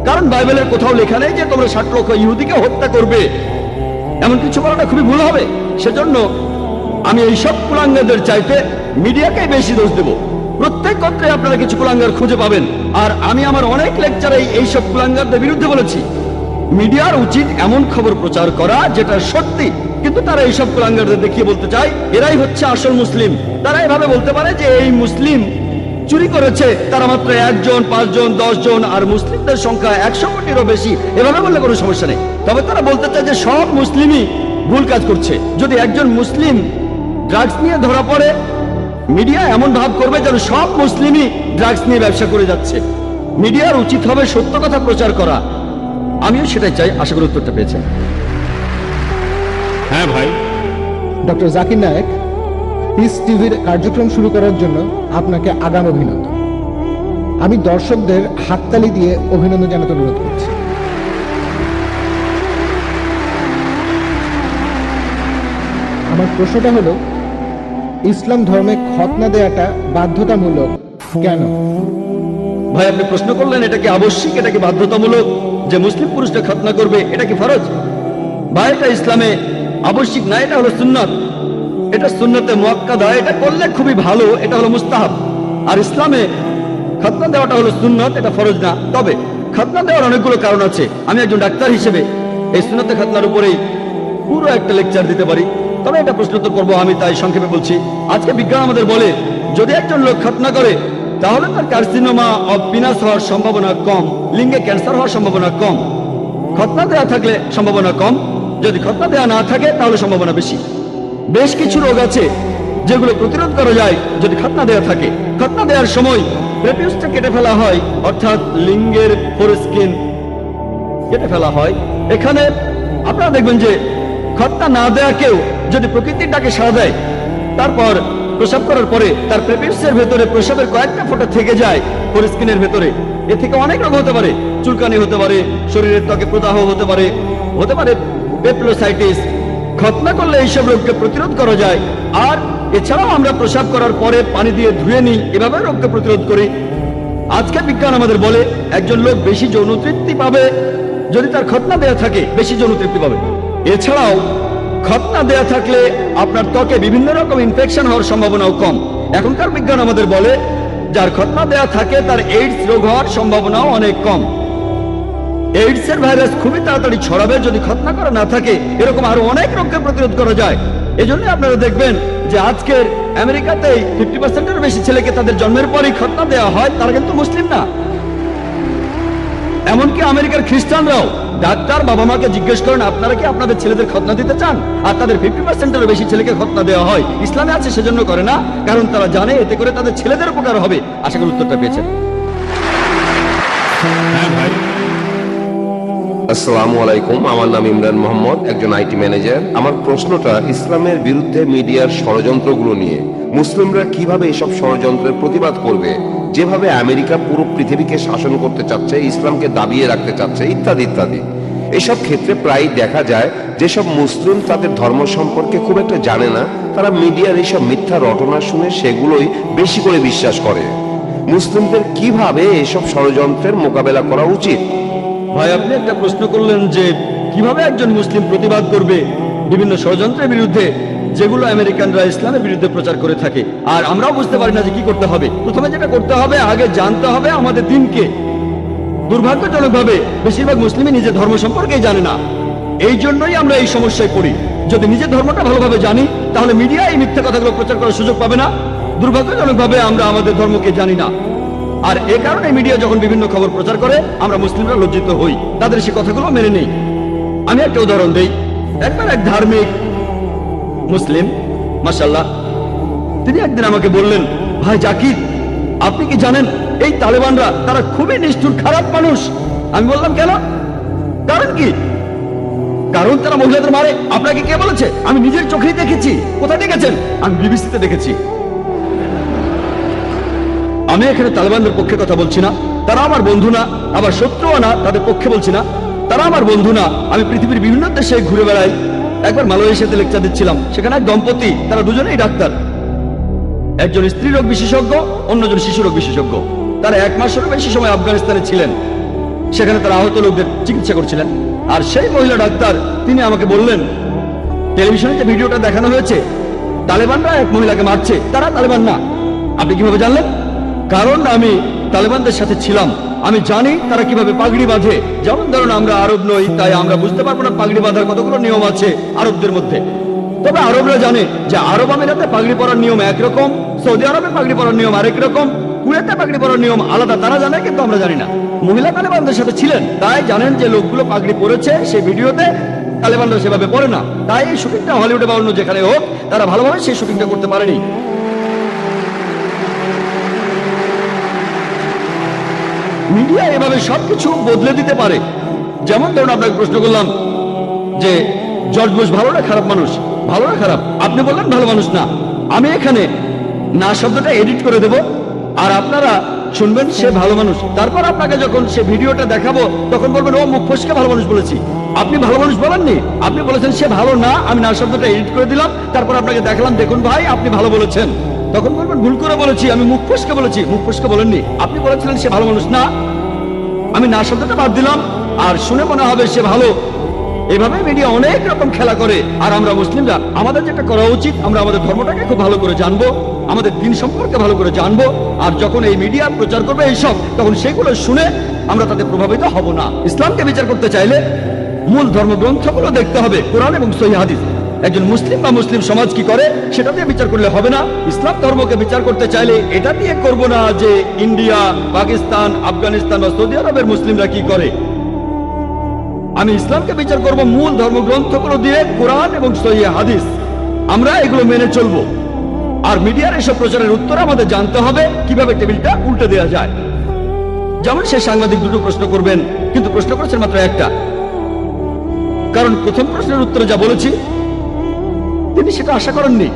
কারণ বাইবেলের কোথাও লেখা নেই যে তোমরা 60 লক্ষ ইহুদিকে হত্যা করবে। এমন কিছু বলাটা খুবই ভুল হবে। সেজন্য আমি এই সব কুলাঙ্গারদের চাইতে মিডিয়াকেই বেশি দোষ দেব। প্রত্যেক ক্ষেত্রে আপনারা কিছু কুলাঙ্গার খুঁজে পাবেন, আর আমি আমার অনেক লেকচারে এই সব কুলাঙ্গারদের বিরুদ্ধে বলেছি। মিডিয়ার উচিত এমন খবর প্রচার করা যেটা সত্যি, কিন্তু তারা এইসব কুলাঙ্গারদের দেখিয়ে বলতে চায় এরাই হচ্ছে আসল মুসলিম। তারা এভাবে বলতে পারে যে এই মুসলিম চুরি করেছে তারা মাত্র 1 জন, 5 জন, 10 জন, আর মুসলিমদের সংখ্যা 100 কোটিরও বেশি। এভাবে বললে কোনো সমস্যা নেই। তবে তারা বলতে চায় যে সব মুসলিমই ভুল কাজ করছে। যদি একজন মুসলিম ড্রাগস নিয়ে ধরা পড়ে, মিডিয়া এমন ভাব করবে যেন সব মুসলিমই ড্রাগস নিয়ে ব্যবসা করে যাচ্ছে। মিডিয়ার উচিত হবে সত্য কথা প্রচার করা। আমিও সেটাই চাই। আশা করি উত্তরটা পেয়েছেন। হ্যাঁ ভাই। ডক্টর জাকির নায়েক, পিস টিভির কার্যক্রম শুরু করার জন্য আপনাকে আগাম অভিনন্দন। আমি দর্শকদের হাততালি দিয়ে অভিনন্দন জানাতে অনুরোধ করছি। আমার প্রশ্নটা হলো, ইসলাম ধর্মে খতনা দেয়াটা বাধ্যতামূলক কেন? ভাই, আপনি প্রশ্ন করলেন এটা কি আবশ্যিক, এটা কি বাধ্যতামূলক যে মুসলিম পুরুষরা খতনা করবে, এটা কি ফরজ? ভাই, এটা ইসলামে আবশ্যিক না, এটা হলো সুন্নাত। এটা সুন্নতে মুআক্কাদা, এটা করলে খুবই ভালো, এটা হলো মুস্তাহাব। আর ইসলামে খতনা দেওয়াটা হলো সুন্নাত, এটা ফরজ না। তবে খতনা দেওয়ার অনেকগুলো কারণ আছে। আমি একজন ডাক্তার হিসেবে এই সুন্নতে খতনার উপরেই পুরো একটা লেকচার দিতে পারি, তবে এটা প্রশ্নোত্তর করবো আমি, তাই সংক্ষেপে বলছি। আজকে বিজ্ঞান আমাদের বলে যদি একজন লোক খতনা করে তাহলে তার কার্সিনোমা অফ পিনাস হওয়ার সম্ভাবনা কম, লিঙ্গে ক্যান্সার হওয়ার সম্ভাবনা কম। খতনা দেওয়া থাকলে সম্ভাবনা কম, যদি খতনা দেওয়া না থাকে তাহলে সম্ভাবনা বেশি। বেশ কিছু রোগ আছে যেগুলো প্রতিরোধ করা যায় যদি খতনা দেওয়া থাকে। খতনা দেওয়ার সময় প্রেপিউসটা কেটে ফেলা হয়, অর্থাৎ লিঙ্গের ফোরস্কিন কেটে ফেলা হয়। এখানে আপনারা দেখবেন যে খতনা না দেয়া কেউ যদি প্রকৃতির ডাকে সাড়া দেয়, তারপর প্রসাব করার পরে তার প্রেপিসের ভেতরে প্রসাবের কয়েকটা ফোঁটা থেকে যায় স্কিনের ভেতরে, এ থেকে অনেক রোগ হতে পারে। চুলকানি হতে পারে, শরীরের ত্বকে প্রদাহ হতে পারে পেপলোসাইটিস। খতনা করলে এইসব রোগকে প্রতিরোধ করা যায়। আর এছাড়াও আমরা প্রসাব করার পরে পানি দিয়ে ধুয়ে নিই, এভাবে রোগকে প্রতিরোধ করি। আজকে বিজ্ঞান আমাদের বলে একজন লোক বেশি যৌন তৃপ্তি পাবে যদি তার খতনা দেয়া থাকে, বেশি যৌন তৃপ্তি পাবে। এছাড়াও খতনা দেয়া থাকলে আপনার ত্বকে বিভিন্ন রকম ইনফেকশন হওয়ার সম্ভাবনাও কম। এখনকার বিজ্ঞান আমাদের বলে যার খতনা দেয়া থাকে তার এইডস রোগ হওয়ার সম্ভাবনাও অনেক কম। এইডস এর ভাইরাস খুবই তাড়াতাড়ি ছড়াবে যদি খতনা করা না থাকে। এরকম আরো অনেক রোগকে প্রতিরোধ করা যায়। এজন্য আপনারা দেখবেন যে আজকের আমেরিকাতেই 50%-এর বেশি ছেলেকে তাদের জন্মের পরই খতনা দেওয়া হয়, তারা কিন্তু মুসলিম না। এমনকি আমেরিকার খ্রিস্টানরাও ডাক্তার বাবা মাকে জিজ্ঞেস করেন আপনারা কি আপনাদের ছেলেদের খতনা দিতে চান, আর তাদের 50%-এরও বেশি ছেলেকে খতনা দেওয়া হয়। ইসলামে আছে সেজন্য করে না, কারণ তারা জানে এতে করে তাদের ছেলেদের উপকার হবে। আশা করি উত্তরটা পেয়েছেন। হ্যাঁ ভাই, আসসালামু আলাইকুম, আমার নাম ইমরান মোহাম্মদ, একজন আইটি ম্যানেজার। আমার প্রশ্নটা ইসলামের বিরুদ্ধে মিডিয়ার ষড়যন্ত্রগুলো নিয়ে। মুসলিমরা কিভাবে এসব ষড়যন্ত্রের প্রতিবাদ করবে, যেভাবে আমেরিকা পুরো পৃথিবীকে শাসন করতে চাচ্ছে, ইসলামকে দাবিয়ে রাখতে চাচ্ছে, ইত্যাদি ইত্যাদি। এসব ক্ষেত্রে প্রায় দেখা যায় যেসব মুসলিম তাদের ধর্ম সম্পর্কে খুব একটা জানে না, তারা মিডিয়ার এইসব মিথ্যা রটনা শুনে সেগুলোই বেশি করে বিশ্বাস করে। মুসলিমদের কিভাবে এসব ষড়যন্ত্রের মোকাবেলা করা উচিত? ভাই, আপনি একটা প্রশ্ন করলেন যে কিভাবে একজন মুসলিম প্রতিবাদ করবে বিভিন্ন ষড়যন্ত্রের বিরুদ্ধে যেগুলো আমেরিকানরা ইসলামের বিরুদ্ধে প্রচার করে থাকে, আর আমরাও বুঝতে পারি না যে কি করতে হবে। প্রথমে যেটা করতে হবে, আগে জানতে হবে আমাদের দিনকে। দুর্ভাগ্যজনকভাবে বেশিরভাগ মুসলিমই নিজের ধর্ম সম্পর্কেই জানে না। এই জন্যই আমরা এই সমস্যায় পড়ি। যদি নিজের ধর্মটা ভালোভাবে জানি তাহলে মিডিয়া এই মিথ্যা কথাগুলো প্রচার করার সুযোগ পাবে না। দুর্ভাগ্যজনকভাবে আমরা আমাদের ধর্মকে জানি না, আর এ কারণে মিডিয়া যখন বিভিন্ন খবর প্রচার করে আমরা মুসলিমরা লজ্জিত হই, তাদের সে কথাগুলো মেনে নেই। আমি একটা উদাহরণ দেই। একবার এক ধার্মিক মুসলিম, মাশাআল্লাহ, তিনি একদিন আমাকে বললেন, ভাই জাকির, আপনি কি জানেন এই তালেবানরা তারা খুবই নিষ্ঠুর খারাপ মানুষ। আমি বললাম কেন? কারণ কি? কারণ তারা মহিলাদের মারে। আপনাকে কে বলেছে? আমি নিজের চোখেই দেখেছি। কোথায় দেখেছেন? আমি বিবিসিতে দেখেছি। আমি এখানে তালেবানদের পক্ষে কথা বলছি না, তারা আমার বন্ধু না, আবার শত্রুও না। তাদের পক্ষে বলছি না, তারা আমার বন্ধু না। আমি পৃথিবীর বিভিন্ন দেশে ঘুরে বেড়াই। একবার মালয়েশিয়াতে লেকচার দিচ্ছিলাম, সেখানে এক দম্পতি, তারা দুজনেই ডাক্তার। একজন স্ত্রী রোগ বিশেষজ্ঞ, অন্যজন শিশু রোগ বিশেষজ্ঞ। তারা 1 মাসেরও বেশি সময় আফগানিস্তানে ছিলেন। সেখানে তারা আহত লোকদের চিকিৎসা করছিলেন। আর সেই মহিলা ডাক্তার, তিনি আমাকে বললেন, টেলিভিশনে যে ভিডিওটা দেখানো হয়েছে, তালেবানরা এক মহিলাকে মারছে, তারা তালেবান না। আপনি কিভাবে জানলেন? কারণ আমি তালেবানদের সাথে ছিলাম। আমি জানি তারা কিভাবে পাগড়ি বাঁধে। যেমন ধরুন, আমরা আরব নই, তাই আমরা বুঝতে পারবো না পাগড়ি বাঁধার কতগুলো নিয়ম আছে আরবদের মধ্যে। তবে আরবরা জানে যে আরব আমিরাতে পাগড়ি পরার নিয়ম একরকম, সৌদি আরবে পাগড়ি পরার নিয়ম আরেক রকম, কুয়েতে পাগড়ি পরার নিয়ম আলাদা। তারা জানে, কিন্তু আমরা জানি না। মহিলা তালেবানদের সাথে ছিলেন, তাই জানেন যে লোকগুলো পাগড়ি পরেছে সেই ভিডিওতে, তালেবানরা সেভাবে পরে না। তাই এই শুটিংটা হলিউডে বা অন্য যেখানে হোক, তারা ভালোভাবে সেই শুটিংটা করতে পারেনি। মিডিয়া এভাবে সবকিছু বদলে দিতে পারে। যেমন ধরুন, আপনাকে প্রশ্ন করলাম যে জর্জ বুশ ভালো না খারাপ মানুষ? ভালো না খারাপ? আপনি বললেন ভালো মানুষ না। আমি এখানে না শব্দটা এডিট করে দেব, আর আপনারা শুনবেন সে ভালো মানুষ। তারপর আপনাকে যখন সে ভিডিওটা দেখাবো তখন বলবেন, ও মুখ ফসকে ভালো মানুষ বলেছি। আপনি ভালো মানুষ বলেননি, আপনি বলেছেন সে ভালো না। আমি না শব্দটা এডিট করে দিলাম, তারপর আপনাকে দেখালাম, দেখুন ভাই আপনি ভালো বলেছেন। তখন বলবেন ভুল করে বলেছি, আমি মুখ ফসকে বলেছি। মুখ ফসকে বলেননি, আপনি বলেছিলেন সে ভালো মানুষ না। আমি না শব্দটা বাদ দিলাম, আর শুনে মনে হবে সে ভালো। এভাবে মিডিয়া অনেক রকম খেলা করে। আর আমরা মুসলিমরা, আমাদের যেটা করা উচিত, আমরা আমাদের ধর্মটাকে খুব ভালো করে জানবো, আমাদের দিন সম্পর্কে ভালো করে জানবো। আর যখন এই মিডিয়া প্রচার করবে এইসব, তখন সেগুলো শুনে আমরা তাতে প্রভাবিত হব না। ইসলামকে বিচার করতে চাইলে মূল ধর্মগ্রন্থগুলো দেখতে হবে, কোরআন এবং সহিহ হাদিস। একজন মুসলিম বা মুসলিম সমাজ কি করে সেটা দিয়ে বিচার করলে হবে না। ইসলাম ধর্মকে বিচার করতে চাইলে এটা দিয়ে করব না যে ইন্ডিয়া, পাকিস্তান, আফগানিস্তান বা সৌদি আরবের মুসলিমরা কি করে। আমি ইসলামকে বিচার করব মূল ধর্মগ্রন্থগুলো দিয়ে, কোরআন এবং সহিহ হাদিস। আমরা এগুলো মেনে চলবো। আর মিডিয়ার এসব প্রচারের উত্তর আমাদের জানতে হবে কিভাবে টেবিলটা উল্টে দেওয়া যায়। যেমন সে সাংবাদিক দুটো প্রশ্ন করবেন, কিন্তু প্রশ্ন করেছেন মাত্র একটা। কারণ প্রথম প্রশ্নের উত্তরে যা বলেছি তিনি সেটা আশা করেননি।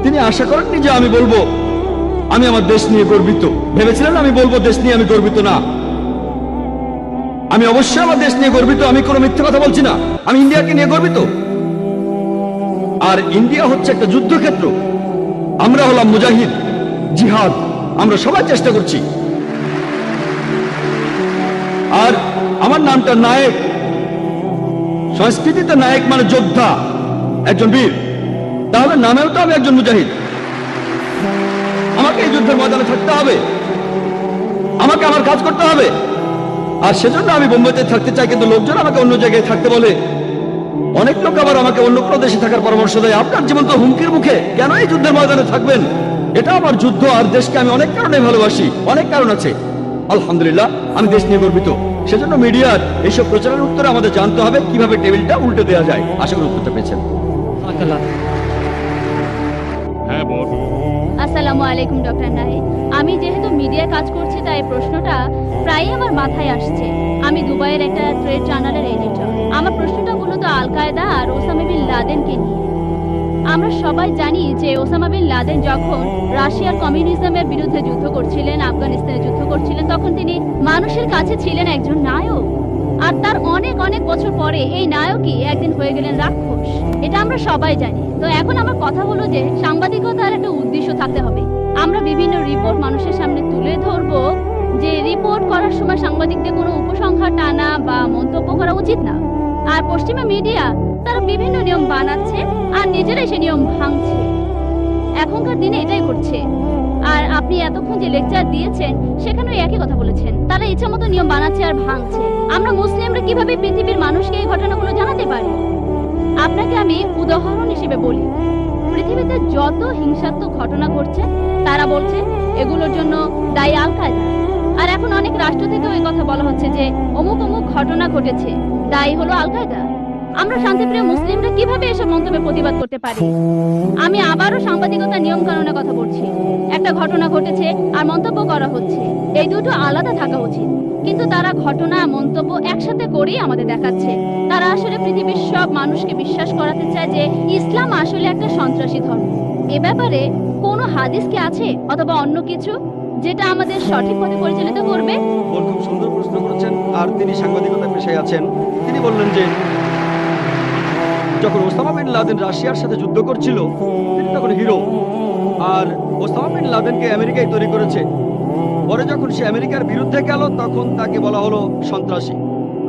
তিনি আশা করেননি যে আমি বলবো আমি আমার দেশ নিয়ে গর্বিত। ভেবেছিলেন আমি বলবো দেশ নিয়ে আমি গর্বিত না। আমি অবশ্যই আমার দেশ নিয়ে গর্বিত, আমি কোনো মিথ্যে কথা বলছি না। আমি ইন্ডিয়াকে নিয়ে গর্বিত। আর ইন্ডিয়া হচ্ছে একটা যুদ্ধক্ষেত্র, আমরা হলাম মুজাহিদ, জিহাদ, আমরা সবাই চেষ্টা করছি। আর আমার নামটা নায়েক, সংস্কৃতিতে নায়েক মানে যোদ্ধা, একজন বীর। তাহলে নামেও তো আমি একজন মুজাহিদ। আমাকে এই যুদ্ধের ময়দানে থাকতে হবে, আমাকে আমার কাজ করতে হবে। আর সেজন্য আমি বোম্বেতে থাকতে চাই, কিন্তু লোকজন আমাকে অন্য জায়গায় থাকতে বলে। অনেক লোক আবার আমাকে অন্য কোনো দেশে থাকার পরামর্শ দেয়। আপনার জীবন তো হুমকির মুখে, কেন এই যুদ্ধের ময়দানে থাকবেন? এটা আমার যুদ্ধ, আর দেশকে আমি অনেক কারণে ভালোবাসি, অনেক কারণ আছে। আলহামদুলিল্লাহ আমি দেশ নিয়ে গর্বিত। সেজন্য মিডিয়ার এইসব প্রচারের উত্তরে আমাদের জানতে হবে কিভাবে টেবিলটা উল্টে দেওয়া যায়। আশা করি উত্তরটা পেয়েছেন। হ্যাঁ বল। আসসালামু আলাইকুম ডক্টর নাহিদ। আমি যেহেতু মিডিয়ায় কাজ করছি তাই প্রশ্নটা প্রায়ই আমার মাথায় আসছে। আমি দুবাইয়ের একটা ট্রেড জার্নালের এডিটর। আমার প্রশ্নটা মূলত আল কায়দা আর ওসামা বিন লাদেনকে নিয়ে। আমরা সবাই জানি যে ওসামা বিন লাদেন যখন রাশিয়ার কমিউনিজমের বিরুদ্ধে যুদ্ধ করছিলেন, আফগানিস্তানে যুদ্ধ করছিলেন, তখন তিনি মানুষের কাছে ছিলেন একজন নায়ক। আর তার অনেক অনেক বছর পরে এই নায়কই একদিন হয়ে গেলেন রাক্ষস। এটা আমরা সবাই জানি। তো এখন আমার কথা হলো যে সাংবাদিকতার একটা উদ্দেশ্য থাকতে হবে। আমরা বিভিন্ন রিপোর্ট মানুষের সামনে তুলে ধরবো, যে রিপোর্ট করার সময় সাংবাদিকদের কোনো উপসংহার টানা বা মন্তব্য করা উচিত না। আর পশ্চিমা মিডিয়া তারা বিভিন্ন নিয়ম বানাচ্ছে আর নিজেরাই সে নিয়ম ভাঙছে। এখনকার দিনে এটাই ঘটছে। আর আপনি এতক্ষণ যে লেকচার দিয়েছেন সেখানেও একই কথা বলেছেন, তারা ইচ্ছা মতো নিয়ম বানাচ্ছে আর ভাঙছে। আমরা মুসলিমরা কিভাবে পৃথিবীর মানুষকে এই ঘটনাগুলো জানাতে পারি? আপনাকে আমি উদাহরণ হিসেবে বলি, পৃথিবীতে যত হিংসাত্মক ঘটনা ঘটছে তারা বলছে এগুলোর জন্য দায়ী আল কায়দা। আর এখন অনেক রাষ্ট্র থেকেও এই কথা বলা হচ্ছে যে অমুক অমুক ঘটনা ঘটেছে, দায়ী হলো আল কায়দা। আমরা শান্তিপ্রিয় মুসলিমরা কিভাবে এসব মন্তব্যের প্রতিবাদ করতে পারি? আমি আবারও সাংবাদিকতার নিয়ম কানুনের কথা বলছি। একটা ঘটনা ঘটেছে আর মন্তব্য করা হচ্ছে, এই দুটো আলাদা থাকা উচিত। কিন্তু তারা ঘটনা মন্তব্য একসাথে করেই আমাদের দেখাচ্ছে। তারা আসলে পৃথিবীর সব মানুষকে বিশ্বাস করাতে চায় যে ইসলাম আসলে একটা সন্ত্রাসী ধর্ম। এ ব্যাপারে কোনো হাদিস কি আছে অথবা অন্য কিছু যেটা আমাদের সঠিক পথে পরিচালিত করবে? খুব সুন্দর প্রশ্ন করেছেন। আর তিনি সাংবাদিকতা পেশায় আছেন। তিনি বললেন যে যখন ওসামা বিন লাদেন রাশিয়ার সাথে যুদ্ধ করছিল তিনি তখন হিরো। আর ওসামা বিন লাদেনকে আমেরিকায় তৈরি করেছে। পরে যখন সে আমেরিকার বিরুদ্ধে গেল তখন তাকে বলা হলো সন্ত্রাসী।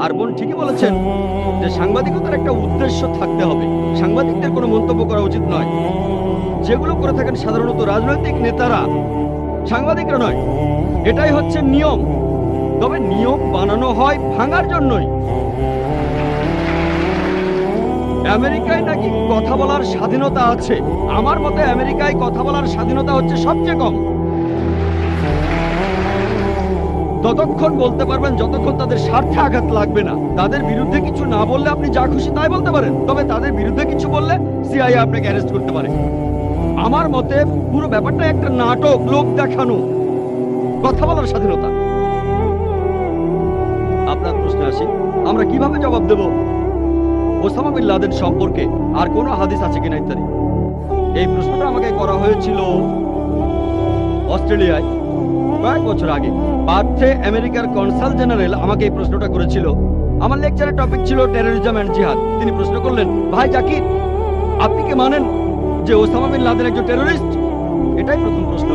আর বোন ঠিকই বলেছেন যে সাংবাদিকতার একটা উদ্দেশ্য থাকতে হবে। সাংবাদিকদের কোনো মন্তব্য করা উচিত নয়। যেগুলো করে থাকেন সাধারণত রাজনৈতিক নেতারা, সাংবাদিকরা নয়। এটাই হচ্ছে নিয়ম। তবে নিয়ম বানানো হয় ভাঙার জন্যই। আমেরিকায় নাকি কথা বলার স্বাধীনতা আছে। আমার মতে আমেরিকায় কথা বলার স্বাধীনতা হচ্ছে সবচেয়ে কম। ততক্ষণ বলতে পারবেন যতক্ষণ তাদের স্বার্থে আঘাত লাগবে না। তাদের বিরুদ্ধে কিছু না বললে আপনি যা খুশি তাই বলতে পারেন, তবে তাদের বিরুদ্ধে কিছু বললে সিআইএ আপনাকে অ্যারেস্ট করতে পারে। আমার মতে পুরো ব্যাপারটা একটা নাটক, লোক দেখানো। কথা বলার স্বাধীনতা। আপনার প্রশ্নে আসি, আমরা কিভাবে জবাব দেব ওসামা বিন লাদেন সম্পর্কে আর কোন হাদিস আছে কিনা ইত্যাদি। এই প্রশ্নটা আমাকে করা হয়েছিল অস্ট্রেলিয়ায় কয়েক বছর আগে। পার্থে আমেরিকার কনসাল জেনারেল আমাকে এই প্রশ্নটা করেছিল। আমার লেকচারের টপিক ছিল টেররিজম এন্ড জিহাদ। তিনি প্রশ্ন করলেন, ভাই জাকির, আপনি কি মানেন যে ওসামা বিন লাদেন একজন টেররিস্ট? এটাই প্রথম প্রশ্ন।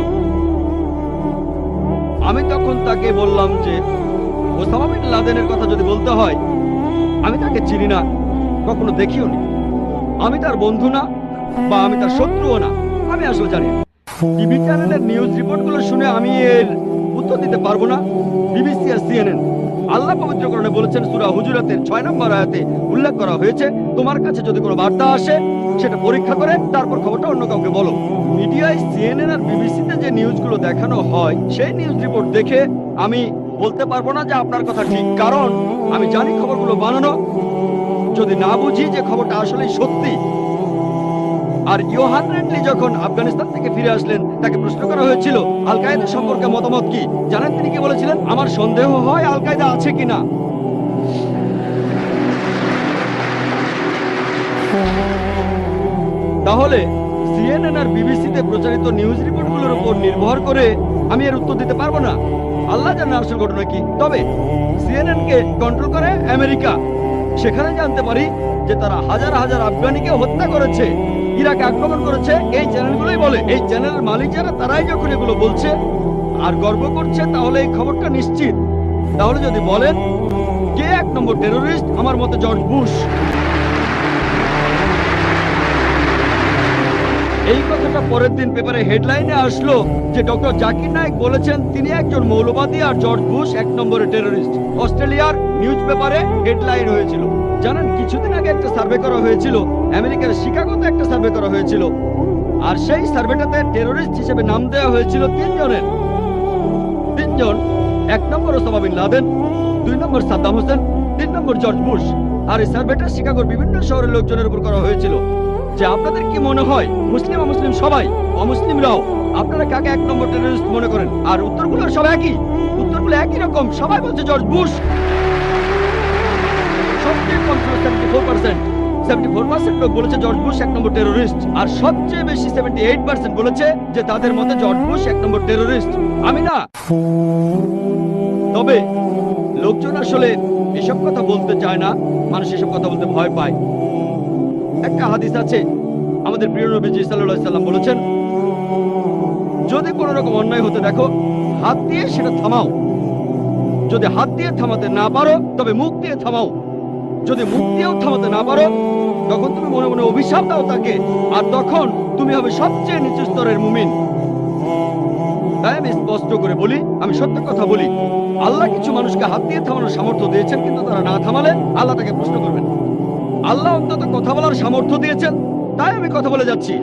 আমি তখন তাকে বললাম যে ওসামা বিন লাদেনের কথা যদি বলতে হয়, আমি তাকে চিনি না, কখনো দেখিও নি। আমি তার বন্ধু না বা আমি তার শত্রুও না। আমি আসলে জানি না। টিভি চ্যানেলের নিউজ রিপোর্টগুলো শুনে আমি এর উত্তর দিতে পারবো না। বিবিসি আর সিএনএন, আল্লাহ পবিত্র কোরআনে বলেছেন সূরা হুজুরাতের 6 নম্বর আয়াতে উল্লেখ করা হয়েছে, তোমার কাছে যদি কোনো বার্তা আসে সেটা পরীক্ষা করে তারপর খবরটা অন্য কাউকে বলো। মিডিয়ায় সিএনএন আর বিবিসিতে যে নিউজগুলো দেখানো হয় সেই নিউজ রিপোর্ট দেখে আমি বলতে পারবো না যে আপনার কথা ঠিক, কারণ আমি জানি খবরগুলো বানানো। যদি না বুঝি যে খবরটা আসলেই সত্যি। আর ইয়োহান রেডলি যখন আফগানিস্তান থেকে ফিরে আসলেন তাকে প্রশ্ন করা হয়েছিল আল কায়দা সম্পর্কে মতামত কি। জানেন তিনি কি বলেছিলেন? আমার সন্দেহ হয় আল কায়দা আছে কিনা। তাহলে সিএনএন আর বিবিসিতে প্রচারিত নিউজ রিপোর্টগুলোর উপর নির্ভর করে আমি এর উত্তর দিতে পারবো না। আল্লাহ জানে আসল ঘটনা কি। তবে সিএনএন কে কন্ট্রোল করে আমেরিকা। সেখানে জানতে পারি যে তারা হাজার হাজার আফগানিকে হত্যা করেছে, ইরাকে আক্রমণ করেছে। এই চ্যানেলগুলোই বলে, এই চ্যানেলের মালিক যারা তারাই যখন এগুলো বলছে আর গর্ব করছে, তাহলে এই খবরটা নিশ্চিত। তাহলে যদি বলেন কে 1 নম্বর টেরোরিস্ট, আমার মতে জর্জ বুশ। এই কথাটা পরের দিন পেপারে হেডলাইনে আসলো যে ডক্টর জাকির নায়েক বলেছেন তিনি একজন মৌলবাদী আর জর্জ বুশ 1 নম্বরের টেরোরিস্ট। অস্ট্রেলিয়ার নিউজ পেপারে হেডলাইন হয়েছিল। জানেন, কিছুদিন আগে একটা সার্ভে করা হয়েছিল, আমেরিকার শিকাগোতে একটা সার্ভে করা হয়েছিল, আর সেই সার্ভেটাতে টেরোরিস্ট হিসেবে নাম দেওয়া হয়েছিল 3 জনের। 3 জন, 1 নম্বর ওসামা বিন লাদেন, 2 নম্বর সাদ্দাম হোসেন, 3 নম্বর জর্জ বুশ। আর এই সার্ভেটা শিকাগোর বিভিন্ন শহরের লোকজনের উপর করা হয়েছিল। যে আপনাদের কি মনে হয়, মুসলিম অমুসলিম সবাই, অমুসলিমরাও, আপনারা কাকে 1 নম্বর টেররিস্ট মনে করেন? আর উত্তরগুলো সব একই, উত্তরগুলো একই রকম, সবাই বলছে জর্জ বুশ। সবচেয়ে কম ছিল 74% লোক বলেছে জর্জ বুশ 1 নম্বর টেররিস্ট, আর সবচেয়ে বেশি 78% বলেছে যে তাদের মতে জর্জ বুশ 1 নম্বর টেররিস্ট। আমি না। তবে লোকজন আসলে এসব কথা বলতে চায় না, মানুষ এসব কথা বলতে ভয় পায়। একটা হাদিস আছে, আমাদের প্রিয় নবীজি সাল্লাল্লাহু আলাইহি সাল্লাম বলেছেন, যদি কোনো রকম অন্যায় হতে দেখো, হাত দিয়ে সেটা থামাও। যদি হাত দিয়ে থামাতে না পারো, তবে মুখ দিয়ে থামাও। যদি মুখ দিয়েও থামাতে না পারো, তখন তুমি মনে মনে অভিশাপ দাও তাকে, আর তখন তুমি হবে সবচেয়ে নিচু স্তরের মুমিন। তাই আমি স্পষ্ট করে বলি, আমি সত্য কথা বলি, আল্লাহ কিছু মানুষকে হাত দিয়ে থামানোর সামর্থ্য দিয়েছেন, কিন্তু তারা না থামালে আল্লাহ তাকে প্রশ্ন করবেন। আল্লাহ অন্তত কথা বলার সামর্থ্য দিয়েছেন, তাই আমি কথা বলে যাচ্ছি।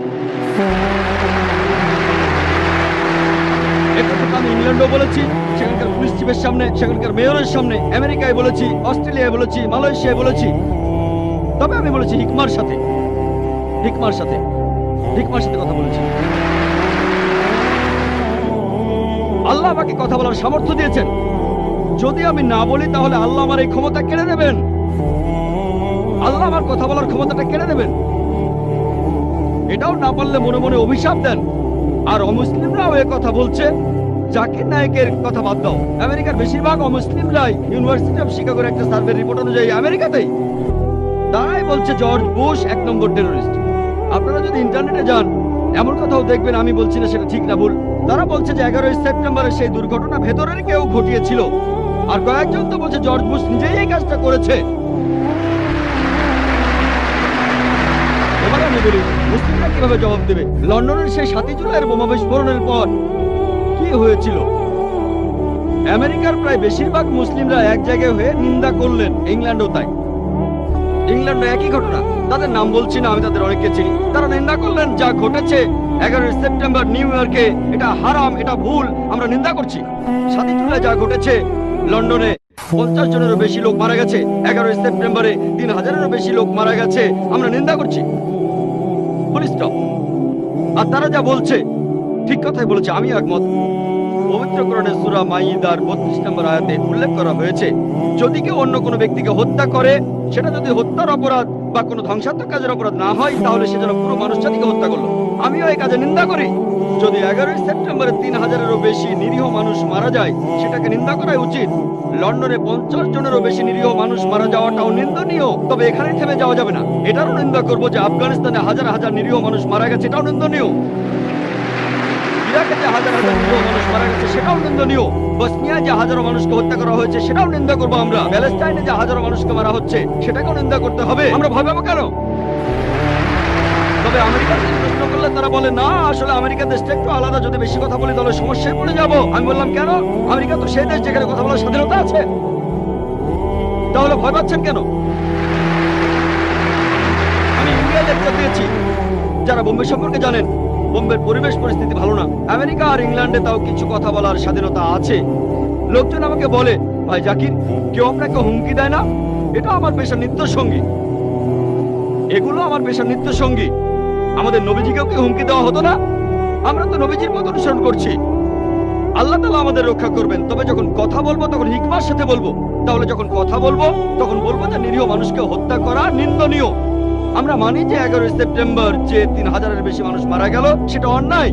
একথা আমি ইংল্যান্ডেও বলেছি, সেখানকার পুলিশ চিফের সামনে, সেখানকার মেয়রের সামনে, আমেরিকায় বলেছি, অস্ট্রেলিয়ায় বলেছি, মালয়েশিয়ায় বলেছি। তবে আমি বলেছি হিকমার সাথে কথা বলেছি। আল্লাহ আমাকে কথা বলার সামর্থ্য দিয়েছেন। যদি আমি না বলি, তাহলে আল্লাহ আমার এই ক্ষমতা কেড়ে নেবেন। আল্লাহ আমার কথা বলার ক্ষমতাটা কেড়ে নেবেন। এটাও না পারলে মনে মনে অভিশাপ দেন। আর অমুসলিমরাও এ কথা বলছে। জাকির নায়েকের কথা বাদ দাও, আমেরিকার বেশিরভাগ অমুসলিমরাই ইউনিভার্সিটি অফ শিকাগোর একটা সার্ভে রিপোর্ট অনুযায়ী আমেরিকাতেই তারাই বলছে জর্জ বুশ 1 নম্বর টেররিস্ট। আপনারা যদি ইন্টারনেটে যান, এমন কথাও দেখবেন, আমি বলছি না সেটা ঠিক না ভুল। তারা বলছে যে 11ই সেপ্টেম্বরে সেই দুর্ঘটনা ভেতরের কেউ ঘটিয়েছিল, আর কয়েকজন তো বলছে জর্জ বুশ নিজেই এই কাজটা করেছে। এবার আমি বলি, মুসলিমরা কিভাবে জবাব দেবে? লন্ডনের সেই 7ই জুলাইয়ের বোমা বিস্ফোরণের পর কি হয়েছিল? আমেরিকার প্রায় বেশিরভাগ মুসলিমরা এক জায়গায় হয়ে নিন্দা করলেন, ইংল্যান্ডও তাই। ইংল্যান্ডে একই ঘটনা, তাদের নাম বলছি না, আমি তাদের অনেককে চিনি। তারা নিন্দা করলেন যা ঘটেছে 11ই সেপ্টেম্বর নিউ ইয়র্কে, এটা হারাম, এটা ভুল, আমরা নিন্দা করছি। 7ই জুলাই যা ঘটেছে লন্ডনে, 50 জনেরও বেশি লোক মারা গেছে। 11ই সেপ্টেম্বরে 3000-এরও বেশি লোক মারা গেছে, আমরা নিন্দা করছি। Full stop. আর তারা যা বলছে ঠিক কথাই বলেছে, আমি একমত। পবিত্র কোরআনের সূরা মাইদার 32 নম্বর আয়াতে উল্লেখ করা হয়েছে, যদি কেউ অন্য কোনো ব্যক্তিকে হত্যা করে, সেটা যদি হত্যার অপরাধ বা কোনো ধ্বংসাত্মক কাজের অপরাধ না হয়, তাহলে সে যেন পুরো মানুষ জাতিকে হত্যা করলো। আমিও এই কাজে নিন্দা করি। যদি 11ই সেপ্টেম্বরে 3000-এরও বেশি নিরীহ মানুষ মারা যায়, সেটাকে নিন্দা করাই উচিত। লন্ডনে 50 জনেরও বেশি নিরীহ মানুষ মারা যাওয়াটাও নিন্দনীয়। তবে এখানে থেমে যাওয়া যাবে না, এটারও নিন্দা করবো যে আফগানিস্তানে হাজার হাজার নিরীহ মানুষ মারা গেছে, এটাও নিন্দনীয়। ইরাকে যে হাজার হাজার নিরীহ মানুষ মারা গেছে, সেটাও নিন্দনীয়। বসনিয়ায় যে হাজারো মানুষকে হত্যা করা হয়েছে, সেটাও নিন্দা করবো আমরা। প্যালেস্টাইনে যে হাজারো মানুষকে মারা হচ্ছে, সেটাকেও নিন্দা করতে হবে। আমরা ভয় পাবো কেন? তবে আমেরিকার প্রশ্ন করলে তারা বলে, না আসলে আমেরিকা দেশটা একটু আলাদা, যদি বেশি কথা বলি তাহলে সমস্যায় পড়ে যাবো। আমি বললাম, কেন? আমেরিকা তো সেই দেশ যেখানে কথা বলার স্বাধীনতা আছে। তাহলে ভয় পাচ্ছেন কেন? আমি ইন্ডিয়া লেকচার দিয়েছি। যারা বোম্বে সম্পর্কে জানেন, বোম্বের পরিবেশ পরিস্থিতি ভালো না। আমেরিকা আর ইংল্যান্ডে তাও কিছু কথা বলার স্বাধীনতা আছে। লোকজন আমাকে বলে, ভাই জাকির, কেউ আপনাকে হুমকি দেয় না? এটা আমার পেশার নিত্য সঙ্গী, এগুলো আমার পেশার নিত্য সঙ্গী। আমাদের নবীজিকেও কি হুমকি দেওয়া হতো না? আমরা তো নবীজির পথ অনুসরণ করছি। আল্লাহ তাআলা আমাদের রক্ষা করবেন। তবে যখন কথা বলবো তখন হিকমার সাথে বলবো। তাহলে যখন কথা বলবো তখন বলবো যে নিরীহ মানুষকে হত্যা করা নিন্দনীয়। আমরা মানি যে 11 সেপ্টেম্বর যে 3000-এর বেশি মানুষ মারা গেল সেটা অন্যায়।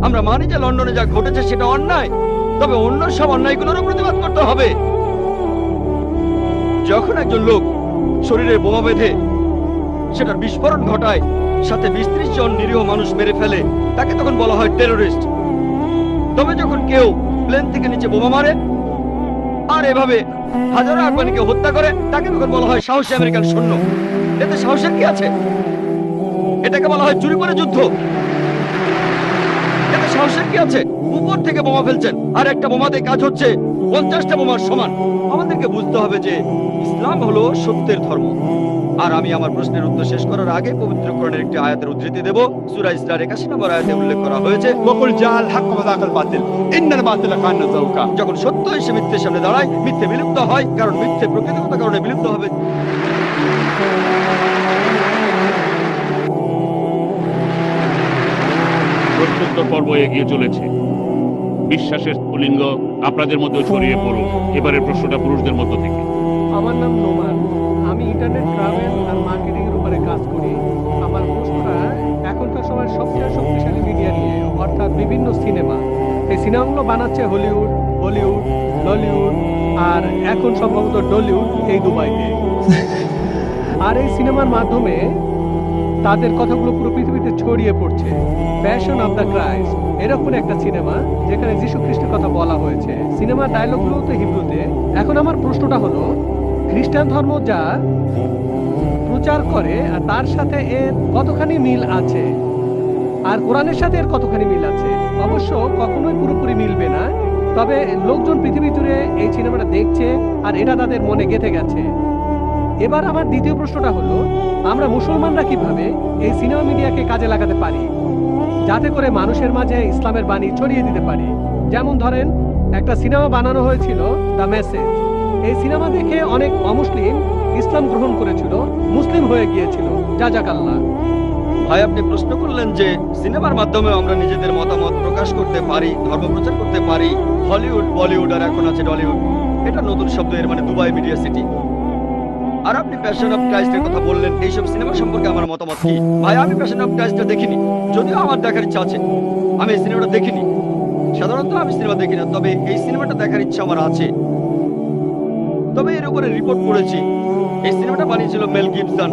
আমরা মানি যে লন্ডনে যা ঘটেছে সেটা অন্যায়। তবে অন্য সব অন্যায়গুলোরও প্রতিবাদ করতে হবে। যখন একজন লোক শরীরে বোমা বেঁধে সেটার বিস্ফোরণ ঘটায়, সাথে 20-30 জন নিরীহ মানুষ মেরে ফেলে, তাকে তখন বলা হয় টেররিস্ট। তবে যখন কেউ প্লেন থেকে নিচে বোমা মারে আর এভাবে হাজারো আফগানিকে হত্যা করে, তাকে তখন বলা হয় সাহসী আমেরিকান সৈন্য। এতে সাহসের কি আছে? এটাকে বলা হয় চুরি করে যুদ্ধ। এতে সাহসের কি আছে? উপর থেকে বোমা ফেলছেন আর একটা বোমাতে কাজ হচ্ছে 50টা বোমার সমান। আমাদেরকে বুঝতে হবে যে ইসলাম হলো সত্যের ধর্ম। আর আমি আমার প্রশ্নের উত্তর শেষ করার আগে পবিত্র কোরআনের একটি আয়াতের উদ্ধৃতি দেব। সূরা ইসরার 81 নম্বর আয়াতে উল্লেখ করা হয়েছে, وقل جاء الحق وذاق الباطل إن الباطل كان زهوقا। যখন সত্য এসে মিথ্যের সামনে দাঁড়ায়, মিথ্যে বিলুপ্ত হয়, কারণ মিথ্যে প্রকৃতিগত কারণে বিলুপ্ত হবে। প্রশ্নোত্তর পর্ব এগিয়ে চলেছে। বিশ্বাসের স্ফুলিঙ্গ আপনাদের মধ্যে ছড়িয়ে পড়ুন। এবারের প্রশ্নটা পুরুষদের মধ্য থেকে। আমার নাম নোমান। আমি ইন্টারনেট ট্রাভেল আর মার্কেটিং এর উপরে কাজ করি। আমার প্রশ্নটা এখনকার সময় সবচেয়ে শক্তিশালী মিডিয়া নিয়ে, অর্থাৎ বিভিন্ন সিনেমা। এই সিনেমাগুলো বানাচ্ছে হলিউড, বলিউড, ললিউড আর এখন সম্ভবত ডলিউড এই দুবাইতে। আর এই সিনেমার মাধ্যমে তাদের কথাগুলো পুরো পৃথিবীতে ছড়িয়ে পড়ছে। প্যাশন অফ দ্য ক্রাইস্ট এরকম একটা সিনেমা যেখানে যীশু খ্রিস্টের কথা বলা হয়েছে। সিনেমার ডায়লগগুলো তো হিব্রুতে। এখন আমার প্রশ্নটা হলো, খ্রিস্টান ধর্ম যা প্রচার করে আর তার সাথে এর কতখানি মিল আছে, আর কোরআনের সাথে এর কতখানি মিল আছে? অবশ্য কখনোই পুরোপুরি মিলবে না, তবে লোকজন পৃথিবী জুড়ে এই সিনেমাটা দেখছে আর এটা তাদের মনে গেঁথে গেছে। এবার আমার দ্বিতীয় প্রশ্নটা হলো, আমরা মুসলমানরা কিভাবে এই সিনেমা মিডিয়াকে কাজে লাগাতে পারি যাতে করে মানুষের মাঝে ইসলামের বাণী ছড়িয়ে দিতে পারি? যেমন ধরেন, একটা সিনেমা বানানো হয়েছিল দ্য মেসেজ। এই সিনেমা দেখে অনেক অমুসলিম ইসলাম গ্রহণ করেছিল, মুসলিম হয়ে গিয়েছিল। জাযাকাল্লাহ। ভাই, আপনি প্রশ্ন করলেন যে সিনেমার মাধ্যমে আমরা নিজেদের মতামত প্রকাশ করতে পারি, ধর্ম প্রচার করতে পারি। হলিউড, বলিউড আর এখন আছে ডলিউড। এটা নতুন শব্দ, এর মানে দুবাই মিডিয়া সিটি। আর আপনি প্যাশন অফ ক্রাইস্টের কথা বললেন, এইসব সিনেমা সম্পর্কে আমার মতামত কি? ভাই, আমি প্যাশন অফ ক্রাইস্টটা দেখিনি, যদিও আমার দেখার ইচ্ছা আছে। আমি এই সিনেমাটা দেখিনি। সাধারণত আমি সিনেমা দেখি না, তবে এই সিনেমাটা দেখার ইচ্ছা আমার আছে। তবে এর উপরে রিপোর্ট করেছি। এই সিনেমাটা বানিয়েছিল মেল গিবসন।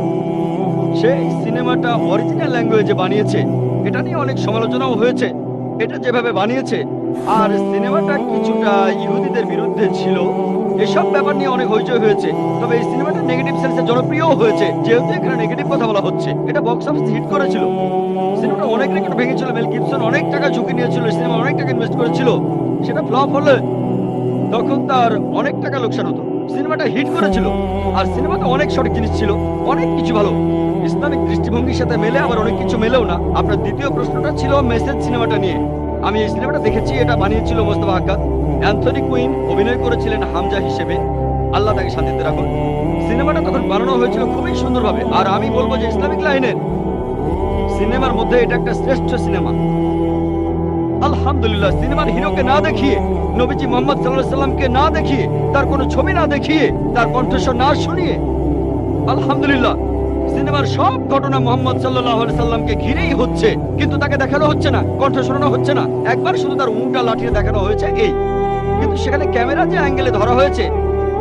সে এই সিনেমাটা অরিজিনাল ল্যাঙ্গুয়েজে বানিয়েছে। এটা নিয়ে অনেক সমালোচনাও হয়েছে, এটা যেভাবে বানিয়েছে। আর সিনেমাটা কিছুটা ইহুদিদের বিরুদ্ধে ছিল। এসব ব্যাপার নিয়ে অনেক হইচই হয়েছে। তবে এই সিনেমাটা নেগেটিভ সেন্সে জনপ্রিয়ও হয়েছে, যেহেতু এখানে নেগেটিভ কথা বলা হচ্ছে। এটা বক্স অফিস হিট করেছিল। সিনেমাটা অনেক রেকর্ড ভেঙেছিল। মেল গিবসন অনেক টাকা ঝুঁকি নিয়েছিল, সিনেমা অনেক টাকা ইনভেস্ট করেছিল। সেটা ফ্লপ হলে তখন তার অনেক টাকা লোকসান হতো। সিনেমাটা হিট করেছিল, আর সিনেমাতে অনেক সঠিক জিনিস ছিল, অনেক কিছু ভালো। ইসলামিক দৃষ্টিভঙ্গির সাথে মেলে, আবার অনেক কিছু মেলেও না। আপনার দ্বিতীয় প্রশ্নটা ছিল মেসেজ সিনেমাটা নিয়ে। আমি এই সিনেমাটা দেখেছি। এটা বানিয়েছিল মোস্তফা আক্কাদ। অ্যান্থনি কুইন অভিনয় করেছিলেন হামজা হিসেবে, আল্লাহ তাকে শান্তিতে রাখুন। সিনেমাটা তখন বানানো হয়েছিল খুবই সুন্দরভাবে। আর আমি বলবো যে ইসলামিক লাইনের সিনেমার মধ্যে এটা একটা শ্রেষ্ঠ সিনেমা। আলহামদুলিল্লাহ, সিনেমার হিরোকে না দেখিয়ে, নবীজি মোহাম্মদ সাল্লাল্লাহু আলাইহি সাল্লামকে না দেখিয়ে, তার কোনো ছবি না দেখিয়ে, তার কণ্ঠস্বর না শুনিয়ে, আলহামদুলিল্লাহ সিনেমার সব ঘটনা মোহাম্মদ সাল্লাল্লাহু আলাইহি সাল্লামকে ঘিরেই হচ্ছে, কিন্তু তাকে দেখানো হচ্ছে না, কণ্ঠ শোনানো হচ্ছে না। একবার শুধু তার উঁটা লাঠিয়ে দেখানো হয়েছে এই। কিন্তু সেখানে ক্যামেরা যে অ্যাঙ্গেলে ধরা হয়েছে,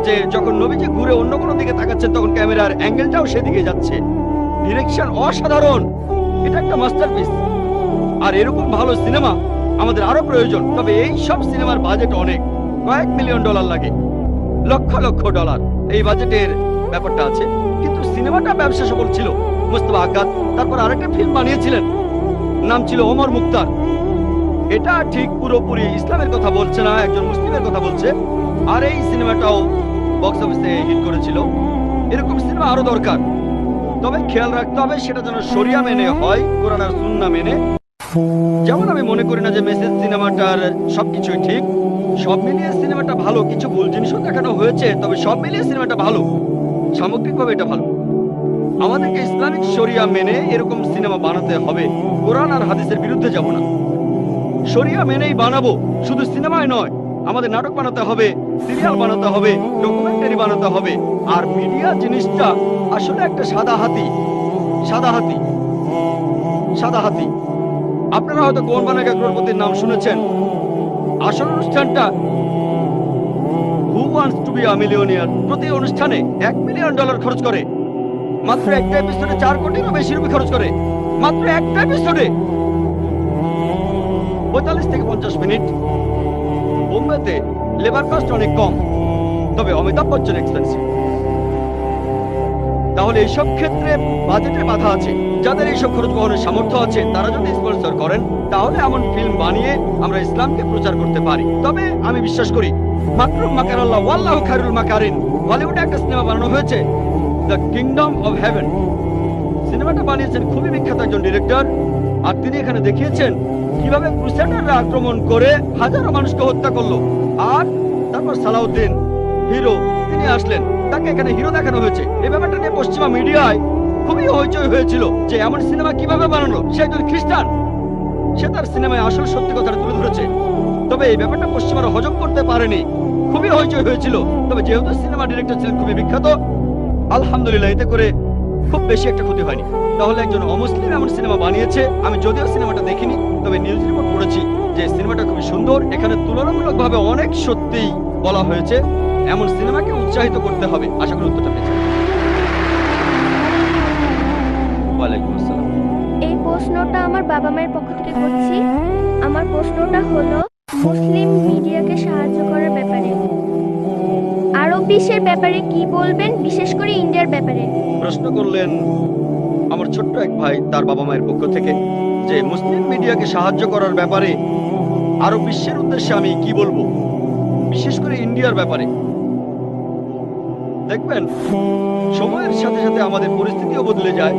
যে যখন নবীজি ঘুরে অন্য কোনো দিকে তাকাচ্ছেন তখন ক্যামেরার অ্যাঙ্গেলটাও সেদিকে যাচ্ছে। ডিরেকশন অসাধারণ। এটা একটা মাস্টারপিস। আর এরকম ভালো সিনেমা আমাদের আরো প্রয়োজন। তবে এই সব সিনেমার বাজেট অনেক, কয়েক মিলিয়ন ডলার লাগে, লক্ষ লক্ষ ডলার এই বাজেটের ব্যাপারটা আছে। কিন্তু সিনেমাটা ব্যবসা সফল ছিল। মোস্তফা আক্কাদ তারপর আরেকটা ফিল্ম বানিয়েছিলেন, নাম ছিল ওমর মুখতার। এটা ঠিক পুরোপুরি ইসলামের কথা বলছে না, একজন মুসলিমের কথা বলছে। আর এই সিনেমাটাও বক্স অফিসে হিট করেছিল। এরকম সিনেমা আরো দরকার। তবে খেয়াল রাখতে হবে সেটা যেন শরিয়া মেনে হয়, কোরআন আর সুন্নাহ মেনে। যেমন আমি মনে করি না যে মেসেজ সিনেমাটার সবকিছুই ঠিক। সব মিলিয়ে সিনেমাটা ভালো, কিছু ভুল জিনিসও দেখানো হয়েছে, তবে সব মিলিয়ে সিনেমাটা ভালো, সামগ্রিকভাবে এটা ভালো। আমাদেরকে ইসলামিক শরিয়া মেনে এরকম সিনেমা বানাতে হবে। কোরআন আর হাদিসের বিরুদ্ধে যাব না, শরিয়া মেনেই বানাবো। শুধু সিনেমায় নয়, আমাদের নাটক বানাতে হবে, সিরিয়াল বানাতে হবে, ডকুমেন্টারি বানাতে হবে। আর মিডিয়া জিনিসটা আসলে একটা সাদা হাতি। সাদা হাতি। সাদা হাতি, আপনারা হয়তো কোন বানাগা করোড়পতির নাম শুনেছেন। আসল অনুষ্ঠানটা who wants to be a millionaire প্রতি অনুষ্ঠানে $1 মিলিয়ন খরচ করে। মাত্র একটা এপিসোডে 4 কোটিরও বেশি রুপি খরচ করে। মাত্র একটা এপিসোডে 45 থেকে 50 মিনিট। বোম্বেতে লেবার কস্ট অনেক কম, তবে অমিতাভ বচ্চন এক্সপেন্সিভ। তাহলে এইসব ক্ষেত্রে বাজেটে বাধা আছে। যাদের এইসব খরচ বহনের সামর্থ্য আছে তারা যদি স্পন্সর করেন তাহলে এমন ফিল্ম বানিয়ে আমরা ইসলামকে প্রচার করতে পারি। তবে আমি বিশ্বাস করি মাকরুম মাকারাল্লাহ ওয়াল্লাহু খায়রুল মাকারিন। হলিউডে একটা সিনেমা বানানো হয়েছে দ্য কিংডম অফ হেভেন। সিনেমাটা বানিয়েছেন খুবই বিখ্যাত একজন ডিরেক্টর, আর তিনি এখানে দেখিয়েছেন কিভাবে ক্রুসেডাররা আক্রমণ করে হাজারো মানুষকে হত্যা করলো। আর তারপর সালাউদ্দিন হিরো তিনি আসলেন, তাকে এখানে হিরো দেখানো হয়েছে। এই ব্যাপারটা নিয়ে পশ্চিমা মিডিয়ায় খুবই হইচই হয়েছিল যে এমন সিনেমা কিভাবে বানানো। সে একজন খ্রিস্টান, সে তার সিনেমায় আসল সত্যি কথাটা তুলে ধরেছে। তবে এই ব্যাপারটা পশ্চিমারা হজম করতে পারেনি, খুবই হইচই হয়েছিল। তবে যেহেতু সিনেমা ডিরেক্টর ছিলেন খুবই বিখ্যাত, আলহামদুলিল্লাহ এতে করে খুব বেশি একটা ক্ষতি হয়নি। তাহলে একজন অমুসলিম এমন সিনেমা বানিয়েছে। আমি যদিও সিনেমাটা দেখিনি, তবে নিউজ রিপোর্ট পড়েছি যে সিনেমাটা খুবই সুন্দর। এখানে তুলনামূলকভাবে অনেক সত্যিই বলা হয়েছে। এমন সিনেমাকে উৎসাহিত করতে হবে। আশা করি উত্তরটা পেয়েছেন। ওয়ালাইকুম আসসালাম। এই প্রশ্নটা আমার বাবা মায়ের পক্ষ থেকে করছি। আমার প্রশ্নটা হলো মুসলিম মিডিয়াকে সাহায্য করার ব্যাপারে। আরব বিশ্বের ব্যাপারে কি বলবেন, বিশেষ করে ইন্ডিয়ার ব্যাপারে? প্রশ্ন করলেন আমার ছোট্ট এক ভাই তার বাবা মায়ের পক্ষ থেকে যে মুসলিম মিডিয়াকে সাহায্য করার ব্যাপারে আরব বিশ্বের উদ্দেশ্যে আমি কি বলবো, বিশেষ করে ইন্ডিয়ার ব্যাপারে। দেখবেন সময়ের সাথে সাথে আমাদের পরিস্থিতিও বদলে যায়।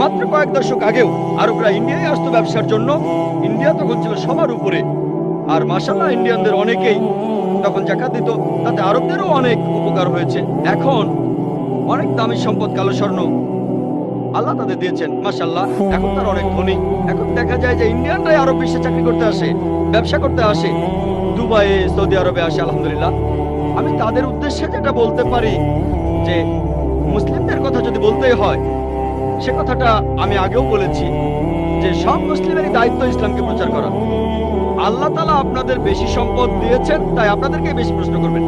মাত্র কয়েক দশক আগেও আরবরা ইন্ডিয়ায় আসতো ব্যবসার জন্য। ইন্ডিয়া তখন ছিল সবার উপরে, আর মাশাআল্লাহ ইন্ডিয়ানদের অনেকেই তখন যাকাত দিত, তাতে আরবদেরও অনেক উপকার হয়েছে। এখন অনেক দামি সম্পদ কালো স্বর্ণ আল্লাহ তাদের দিয়েছেন, মাশাআল্লাহ। এখন তারা অনেক ধনী। এখন দেখা যায় যে ইন্ডিয়ানরাই আরব বিশ্বে চাকরি করতে আসে, ব্যবসা করতে আসে, দুবাইয়ে সৌদি আরবে আসে, আলহামদুলিল্লাহ। আমি তাদের উদ্দেশ্যে যেটা বলতে পারি যে মুসলিমদের কথা যদি বলতেই হয়, সে কথাটা আমি আগেও বলেছি যে সব মুসলিমেরই দায়িত্ব ইসলামকে প্রচার করা। আল্লাহ তাআলা আপনাদের বেশি সম্পদ দিয়েছেন, তাই আপনাদেরকে বেশি প্রশ্ন করবেন।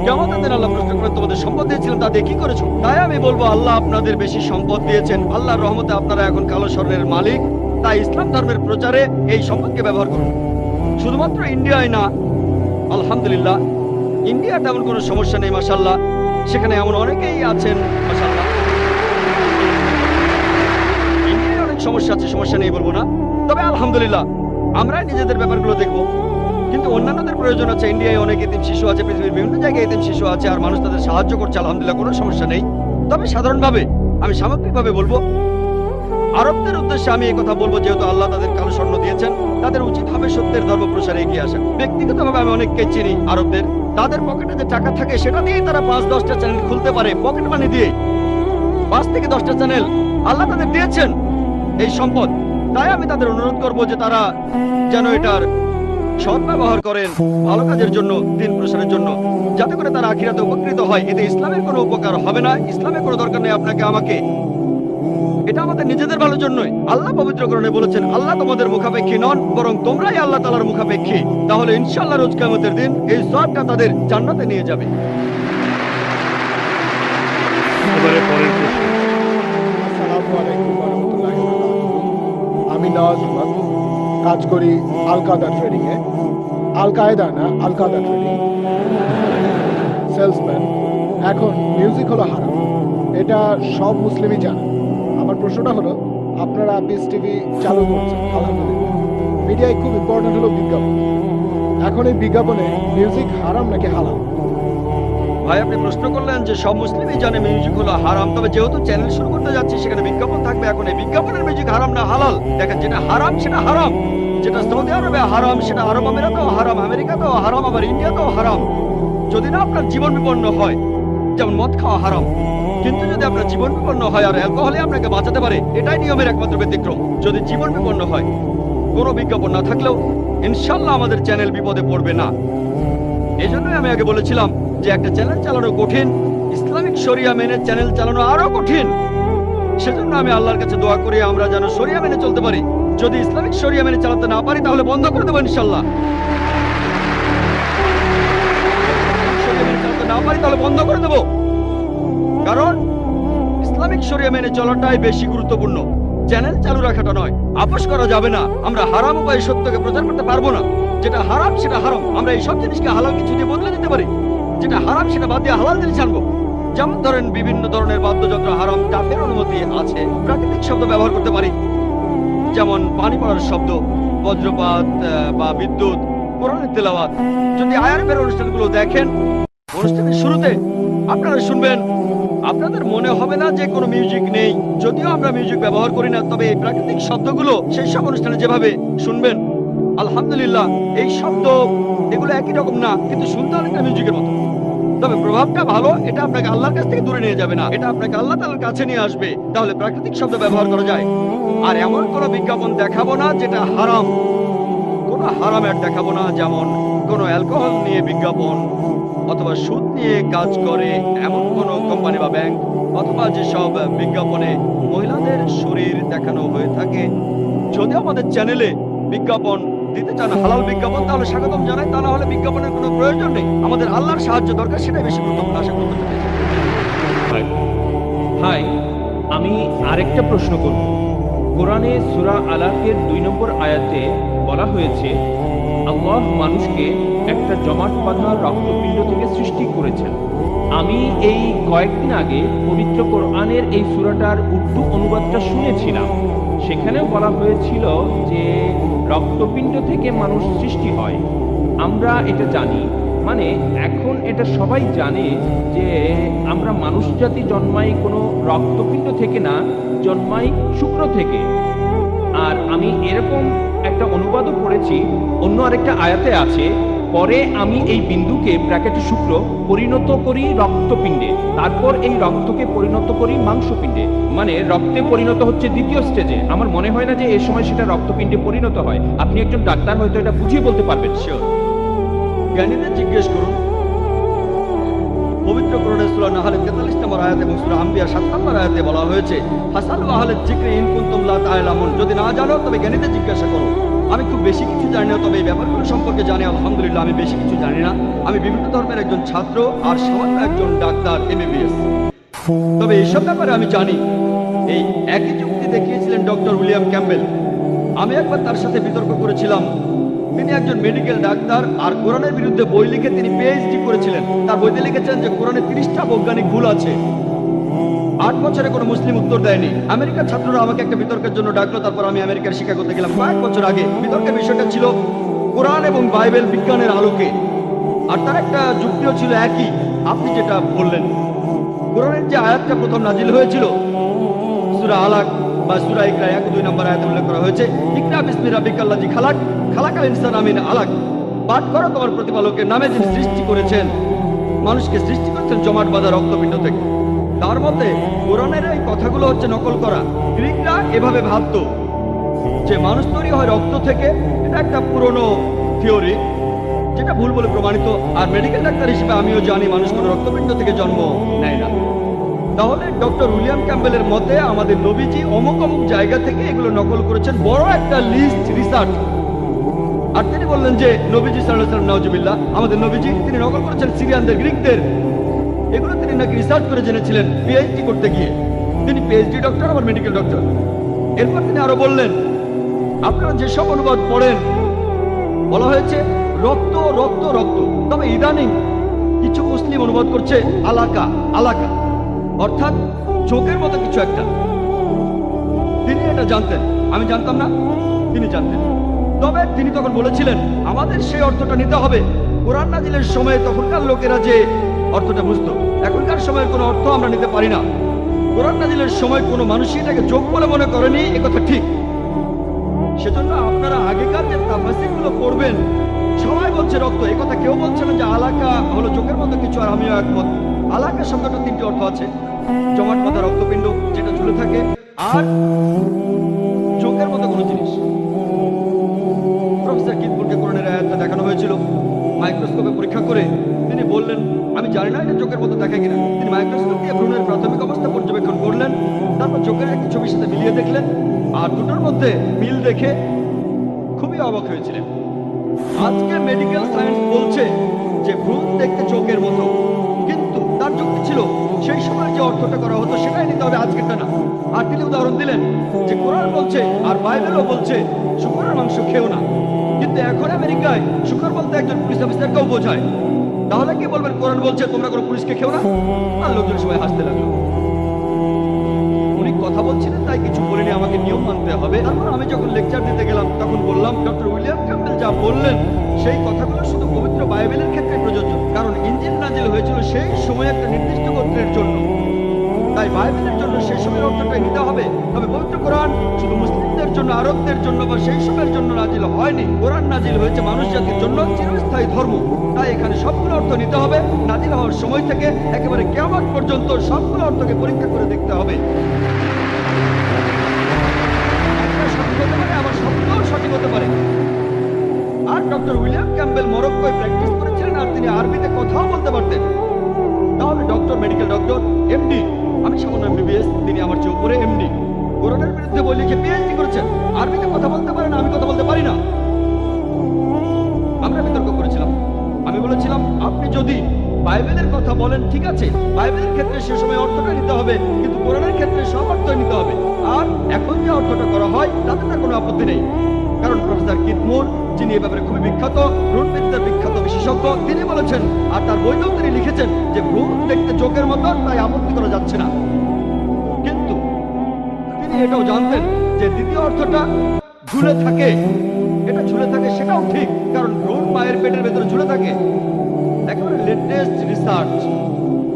কেমন দিন আল্লাহ প্রশ্ন করবেন তোমাদের সম্পদ দিয়েছিলেন তা দিয়ে কি করেছো? তাই আমি বলবো আল্লাহ আপনাদের বেশি সম্পদ দিয়েছেন, আল্লাহর রহমতে আপনারা এখন কালো স্বর্ণের মালিক। তাই ইসলাম ধর্মের প্রচারে এই সম্পদকে ব্যবহার করুন। শুধুমাত্র ইন্ডিয়ায় না, আলহামদুলিল্লাহ ইন্ডিয়া তেমন কোনো সমস্যা নেই, মাশাআল্লাহ। সেখানে এমন অনেকেই আছেন, মাশাআল্লাহ। ইন্ডিয়ায় অনেক সমস্যা আছে, সমস্যা নেই বলবো না, তবে আলহামদুলিল্লাহ আমরা নিজেদের ব্যাপারগুলো দেখবো। কিন্তু অন্যান্যদের প্রয়োজন আছে। ইন্ডিয়ায় অনেক এতিম শিশু আছে, পৃথিবীর বিভিন্ন জায়গায় এতিম শিশু আছে, আর মানুষ তাদের সাহায্য করছে, আলহামদুলিল্লাহ কোনো সমস্যা নেই। তবে সাধারণভাবে আমি সামগ্রিকভাবে বলবো আরবদের উদ্দেশ্যে আমি এই কথা বলবো, যেহেতু আল্লাহ তাদের কালো স্বর্ণ দিয়েছেন, তাদের উচিত হবে সত্যের ধর্ম প্রসারে এগিয়ে আসা। ব্যক্তিগতভাবে আমি অনেককে চিনি আরবদের, তাদের পকেটে যে টাকা থাকে সেটা দিয়েই তারা 5-10টা চ্যানেল খুলতে পারে, পকেট মানি দিয়ে। 5 থেকে 10টা চ্যানেল আল্লাহ তাদের দিয়েছেন এই সম্পদ। তাই আমি তাদের অনুরোধ করবো যে তারা যেন এটার সৎ ব্যবহার করেন ভালো কাজের জন্য, দিন প্রসারের জন্য, যাতে করে তারা আখিরাতে উপকৃত হয়। এতে ইসলামের কোনো উপকার হবে না, ইসলামের কোনো দরকার নেই আপনাকে আমাকে। এটা আমাদের নিজেদের ভালোর জন্যই। আল্লাহ পবিত্র কোরআনে বলেছেন আল্লাহ তোমাদের মুখাপেক্ষী নন, বরং তোমরাই আল্লাহ তাআলার মুখাপেক্ষী। তাহলে ইনশাআল্লাহ রোজ কিয়ামতের দিন এই সওয়াবটা তাদের জান্নাতে নিয়ে যাবে। এবারে পরের প্রশ্ন। আসসালামু আলাইকুম ওয়া রাহমাতুল্লাহি ওয়া বারাকাতুহু। আমি নওয়াজ আহমদ, কাজ করি আল কায়দা ট্রেডিং এ। আল কায়দা না, আল কায়দা ট্রেডিং, সেলসম্যান। এখন মিউজিক হলো হারাম, এটা সব মুসলিমই জানে। আমার প্রশ্নটা হলো আপনারা পিস টিভি চালু করছেন, আলহামদুলিল্লাহ। মিডিয়ায় খুব ইম্পর্টেন্ট হলো বিজ্ঞাপন। এখন এই বিজ্ঞাপনে মিউজিক হারাম নাকি হালাল? ভাই আপনি প্রশ্ন করলেন যে সব মুসলিমই জানে মিউজিক হলো হারাম, তবে যেহেতু চ্যানেল শুরু করতে যাচ্ছি সেখানে বিজ্ঞাপন থাকবে। এখন এই বিজ্ঞাপনের মিউজিক হারাম না হালাল? দেখেন, যেটা হারাম সেটা হারাম। যেটা সৌদি আরবে হারাম সেটা আরব আমিরাতেও হারাম, আমেরিকাতেও হারাম, আবার ইন্ডিয়াতেও হারাম। যদি না আপনার জীবন বিপন্ন হয়, যেমন মদ খাওয়া হারাম, কিন্তু যদি আপনার জীবন বিপন্ন হয় আর অ্যালকোহলে আপনাকে বাঁচাতে পারে, এটাই নিয়মের একমাত্র ব্যতিক্রম। যদি জীবন বিপন্ন হয়, কোনো বিজ্ঞাপন না থাকলেও ইনশাআল্লাহ আমাদের চ্যানেল বিপদে পড়বে না। এই জন্যই আমি আগে বলেছিলাম যে একটা চ্যানেল চালানো কঠিন, ইসলামিক শরিয়া মেনে চ্যানেল চালানো আরো কঠিন। সেজন্য আমি আল্লাহর কাছে দোয়া করি আমরা যেন শরিয়া মেনে চলতে পারি। যদি ইসলামিক শরিয়া মেনে চালাতে না পারি তাহলে বন্ধ করে দেবো ইনশাল্লাহ। শরিয়া মেনে চালাতে না পারি তাহলে বন্ধ করে দেবো, কারণ ইসলামিক শরিয়া মেনে চলাটাই বেশি গুরুত্বপূর্ণ, চ্যানেল চালু রাখাটা নয়। আপোষ করা যাবে না। আমরা হারাম উপায়ে সত্যকে প্রচার করতে পারবো না। যেটা হারাম সেটা হারাম। আমরা এই সব জিনিসকে হালাল কিছু দিয়ে বদলে দিতে পারি। যেটা হারাম সেটা বাদ দিয়ে হালাল জিনিস আনবো। যেমন ধরেন বিভিন্ন ধরনের বাদ্যযন্ত্র হারাম, টাফের অনুমতি আছে। প্রাকৃতিক শব্দ ব্যবহার করতে পারি, যেমন পানি পড়ার শব্দ, বজ্রপাত বা বিদ্যুৎ, কোরআনের তেলাওয়াত। যদি আয়ারফের অনুষ্ঠানগুলো দেখেন, অনুষ্ঠানের শুরুতে আপনারা শুনবেন, আপনাদের মনে হবে না যে কোনো মিউজিক নেই। যদিও আমরা মিউজিক ব্যবহার করি না, তবে এই প্রাকৃতিক শব্দগুলো সেই সব অনুষ্ঠানে যেভাবে শুনবেন, আলহামদুলিল্লাহ এই শব্দ এগুলো একই রকম না, কিন্তু শুনতে অনেকটা মিউজিকের মতো। তবে প্রভাবটা ভালো। এটা আপনাকে আল্লাহর কাছ থেকে দূরে নিয়ে যাবে না, এটা আপনাকে আল্লাহ তাআলার কাছে নিয়ে আসবে। তাহলে প্রাকৃতিক শব্দ ব্যবহার করা যায়। আর এমন কোনো বিজ্ঞাপন দেখাবো না যেটা হারাম। কোনো হারাম অ্যাড দেখাবো না, যেমন কোনো অ্যালকোহল নিয়ে বিজ্ঞাপন, অথবা সুদ নিয়ে কাজ করে এমন কোনো কোম্পানি বা ব্যাংক, অথবা যেসব বিজ্ঞাপনে মহিলাদের শরীর দেখানো হয়ে থাকে। যদি আমাদের চ্যানেলে বিজ্ঞাপন দিতে চান হালাল বিজ্ঞাপন, তাহলে স্বাগতম জানাই। তা না হলে বিজ্ঞাপনের কোনো প্রয়োজন নেই। আমাদের আল্লাহর সাহায্য দরকার, সেটাই বেশি গুরুত্বপূর্ণ। আশা করতে হাই, আমি আরেকটা প্রশ্ন করব। কোরআনে সূরা আলাকের 2 নম্বর আয়াতে বলা হয়েছে আল্লাহ মানুষকে একটা জমাট বাঁধা রক্তপিণ্ড থেকে সৃষ্টি করেছেন। আমি এই কয়েকদিন আগে পবিত্র কোরআনের এই সূরাটার উর্দু অনুবাদটা শুনেছিলাম। সেখানেও বলা হয়েছিল যে রক্তপিণ্ড থেকে মানুষ সৃষ্টি হয়। আমরা এটা জানি, মানে এখন এটা সবাই জানে যে আমরা মানুষ জাতি জন্মাই কোনো রক্তপিণ্ড থেকে না, জন্মাই শুক্র থেকে। আর আমি এরকম একটা অনুবাদও পড়েছি, অন্য আরেকটা আয়াতে আছে, পরে আমি এই বিন্দুকে ব্র্যাকেটে শুক্র পরিণত করি রক্তপিণ্ডে, তারপর এই রক্তকে পরিণত করি মাংসপিণ্ডে। মানে রক্তে পরিণত হচ্ছে দ্বিতীয় স্টেজে। আমার মনে হয় না যে এই সময় সেটা রক্তপিণ্ডে পরিণত হয়। আপনি একজন ডাক্তার, হয়তো এটা বুঝিয়ে বলতে পারবেন। শিওর, জ্ঞানীদের জিজ্ঞেস করুন। পবিত্র কোরআনের সূরা নাহলে 43 নম্বর আয়াত এবং সূরা আম্বিয়া 7 নম্বর আয়াতে বলা হয়েছে ফাসালু আহলে যিকরি ইন কুনতুম লা তা'লামুন। যদি না জানো তবে জ্ঞানীদের জিজ্ঞাসা করো। আমি খুব বেশি কিছু জানি না, তবে এই ব্যাপারগুলো সম্পর্কে জানি আলহামদুলিল্লাহ। আমি বেশি কিছু জানি না। আমি বিভিন্ন ধর্মের একজন ছাত্র আর সামান্য একজন ডাক্তার MBBS। তবে এইসব ব্যাপারে আমি জানি। এই একই যুক্তি দেখিয়েছিলেন ডক্টর উইলিয়াম ক্যাম্বেল। আমি একবার তার সাথে বিতর্ক করেছিলাম। তিনি একজন মেডিকেল ডাক্তার আর কোরআনের বিরুদ্ধে বই লিখে তিনি PhD করেছিলেন। তার বইতে লিখেছেন যে কোরআনে 30টা বৈজ্ঞানিক ভুল আছে। 8 বছরে কোনো মুসলিম উত্তর দেয়নি। আমেরিকার ছাত্ররা আমাকে একটা বিতর্কের জন্য ডাকলো। তারপর আমি আমেরিকার শিকাগোতে গেলাম কয়েক বছর আগে। বিতর্কের বিষয়টা ছিল কোরআন এবং বাইবেল বিজ্ঞানের আলোকে। আর তার একটা যুক্তিও ছিল একই, আপনি যেটা বললেন। কোরআনের যে আয়াতটা প্রথম নাজিল হয়েছিল সূরা আলাক বা সূরা ইকরা 1-2 নম্বর আয়াতে উল্লেখ করা হয়েছে, ইকরা বিসমি রাব্বিকাল্লাযী খালাক খালাকাল ইনসানা মিন আলাক। পাঠ করো তোমার প্রতিপালকের নামে, যিনি সৃষ্টি করেছেন, মানুষকে সৃষ্টি করেছেন জমাট বাঁধা রক্তপিণ্ড থেকে। তার মতে কোরআনের এই কথাগুলো হচ্ছে নকল করা। গ্রিকরা এভাবে ভাবতো যে মানুষ তৈরি হয় রক্ত থেকে। এটা একটা পুরনো থিওরি, যেটা ভুল বলে প্রমাণিত। আর মেডিকেল ডাক্তার হিসেবে আমিও জানি মানুষ কোনো রক্তপিণ্ড থেকে জন্ম নেয় না। তাহলে ডক্টর উইলিয়াম ক্যাম্বেলের মতে আমাদের নবীজি অমুক অমুক জায়গা থেকে এগুলো নকল করেছেন, বড় একটা লিস্ট রিসার্চ। আর তিনি বললেন যে নবীজি সাল্লাল্লাহু আলাইহি ওয়াসাল্লাম, নাউজুবিল্লাহ, আমাদের নবীজি তিনি নকল করেছেন সিরিয়ানদের, গ্রিকদের। এগুলো তিনি নাকি রিসার্চ করে জেনেছিলেন PhD করতে গিয়ে। তিনি PhD ডক্টর, আবার মেডিকেল ডক্টর। এরপর তিনি আরো বললেন, আপনারা যেসব অনুবাদ পড়েন বলা হয়েছে রক্ত রক্ত রক্ত, তবে ইদানিং কিছু মুসলিম অনুবাদ করছে আলাকা আলাকা, অর্থাৎ চোখের মতো কিছু একটা। তিনি এটা জানতেন, আমি জানতাম না, তিনি জানতেন। তবে তিনি তখন বলেছিলেন আমাদের সেই অর্থটা নিতে হবে। কোরআন নাজিলের সময় তখনকার লোকেরা যে অর্থটা বুঝতো, এখনকার সময়ের কোনো অর্থ আমরা নিতে পারি না। কোরআন নাজিলের সময় কোনো মানুষই এটাকে চোখ বলে মনে করেনি, একথা ঠিক। সেজন্য আপনারা আগেকার যে তাফসীরগুলো পড়বেন, সবাই বলছে রক্ত, একথা কেউ বলছে না যে আলাকা হলো চোখের মতো কিছু। আর আমিও একমত। আলাকা শব্দটা 3টি অর্থ আছে, জমাট বাঁধা রক্তপিণ্ড যেটা ঝুলে থাকে, আর চোখের মতো কোনো জিনিস। প্রফেসর কিতপুরকে কোরআনের আয়াতটা দেখানো হয়েছিল মাইক্রোস্কোপে পরীক্ষা করে। তিনি বললেন আমি জানি না এটা চোখের মতো দেখে কিনা। তিনি অবাক হয়েছিলেন। আজকে মেডিকেল সায়েন্স বলছে যে ভ্রূণ দেখতে চোখের মতো, কিন্তু তার যুক্তি ছিল সেই সময় যে অর্থটা করা হতো সেটাই নিতে হবে, আজকেরটা না। আর তিনি উদাহরণ দিলেন যে কোরআন বলছে আর বাইবেলও বলছে শুকরের মাংস খেও না, কিন্তু এখন আমেরিকায় শুকর বলতে একজন পুলিশ অফিসারকেও বোঝায়। তাহলে কি বলবেন কোরআন বলছে তোমরা কোনো পুলিশকে খেও না? আর লোকজন সবাই হাসতে লাগলো। উনি কথা বলছিলেন তাই কিছু বলিনি, আমাকে নিয়ম মানতে হবে। তারপর আমি যখন লেকচার দিতে গেলাম তখন বললাম ডক্টর উইলিয়াম ক্যাম্পবেল যা বললেন সেই কথাগুলো শুধু পবিত্র বাইবেলের ক্ষেত্রে প্রযোজ্য, কারণ ইনজিল নাজিল হয়েছিল সেই সময় একটা নির্দিষ্ট গোত্রের জন্য, তাই বাইবেলের জন্য সেই সময়ের অর্থটাই নিতে হবে। তবে পবিত্র কোরআন শুধু মুসলিমদের জন্য, আরবদের জন্য বা সেই সময়ের জন্য নাজিল হয়নি। কোরআন নাজিল হয়েছে মানুষ জাতির জন্য, চিরস্থায়ী ধর্ম। তাই এখানে সবগুলো অর্থ নিতে হবে। নাজিল হওয়ার সময় থেকে একেবারে কিয়ামত পর্যন্ত সবগুলো অর্থকে পরীক্ষা করে দেখতে হবে। একটা সঠিক হতে পারে, আবার সবগুলো সঠিক হতে পারে। আর ডক্টর উইলিয়াম ক্যাম্পবেল মরক্কোয় প্র্যাকটিস করেছিলেন আর তিনি আরবিতে কথাও বলতে পারতেন। তাহলে ডক্টর, মেডিকেল ডক্টর, এমডি, আমি সামান্য এমবিবিএস, তিনি আমার চেয়ে উপরে এমডি। কোরআনের বিরুদ্ধে বলি যে পিএইচডি করেছেন, আরবিতে কথা বলতে পারেন, আমি কথা বলতে পারি না। আমরা বিতর্ক করেছিলাম। আমি বলেছিলাম আপনি যদি বাইবেলের কথা বলেন ঠিক আছে, বাইবেলের ক্ষেত্রে সে সময় অর্থটা নিতে হবে, কিন্তু কোরআনের ক্ষেত্রে সব অর্থ নিতে হবে। আর এখন যে অর্থটা করা হয় তাতে তার কোনো আপত্তি নেই, কারণ প্রফেসর কিথ মুর, যিনি এ ব্যাপারে খুবই বিখ্যাত, ভ্রূণবিদ্যার বিখ্যাত বিশেষজ্ঞ, তিনি বলেছেন আর তার বইতেও তিনি লিখেছেন যে ভ্রূণ দেখতে চোখের মতো, তাই আপত্তি করা যাচ্ছে না। কিন্তু তিনি এটাও জানতেন যে দ্বিতীয় অর্থটা ঝুলে থাকে, এটা ঝুলে থাকে সেটাও ঠিক, কারণ ভ্রূণ মায়ের পেটের ভেতরে ঝুলে থাকে। একেবারে লেটেস্ট রিসার্চ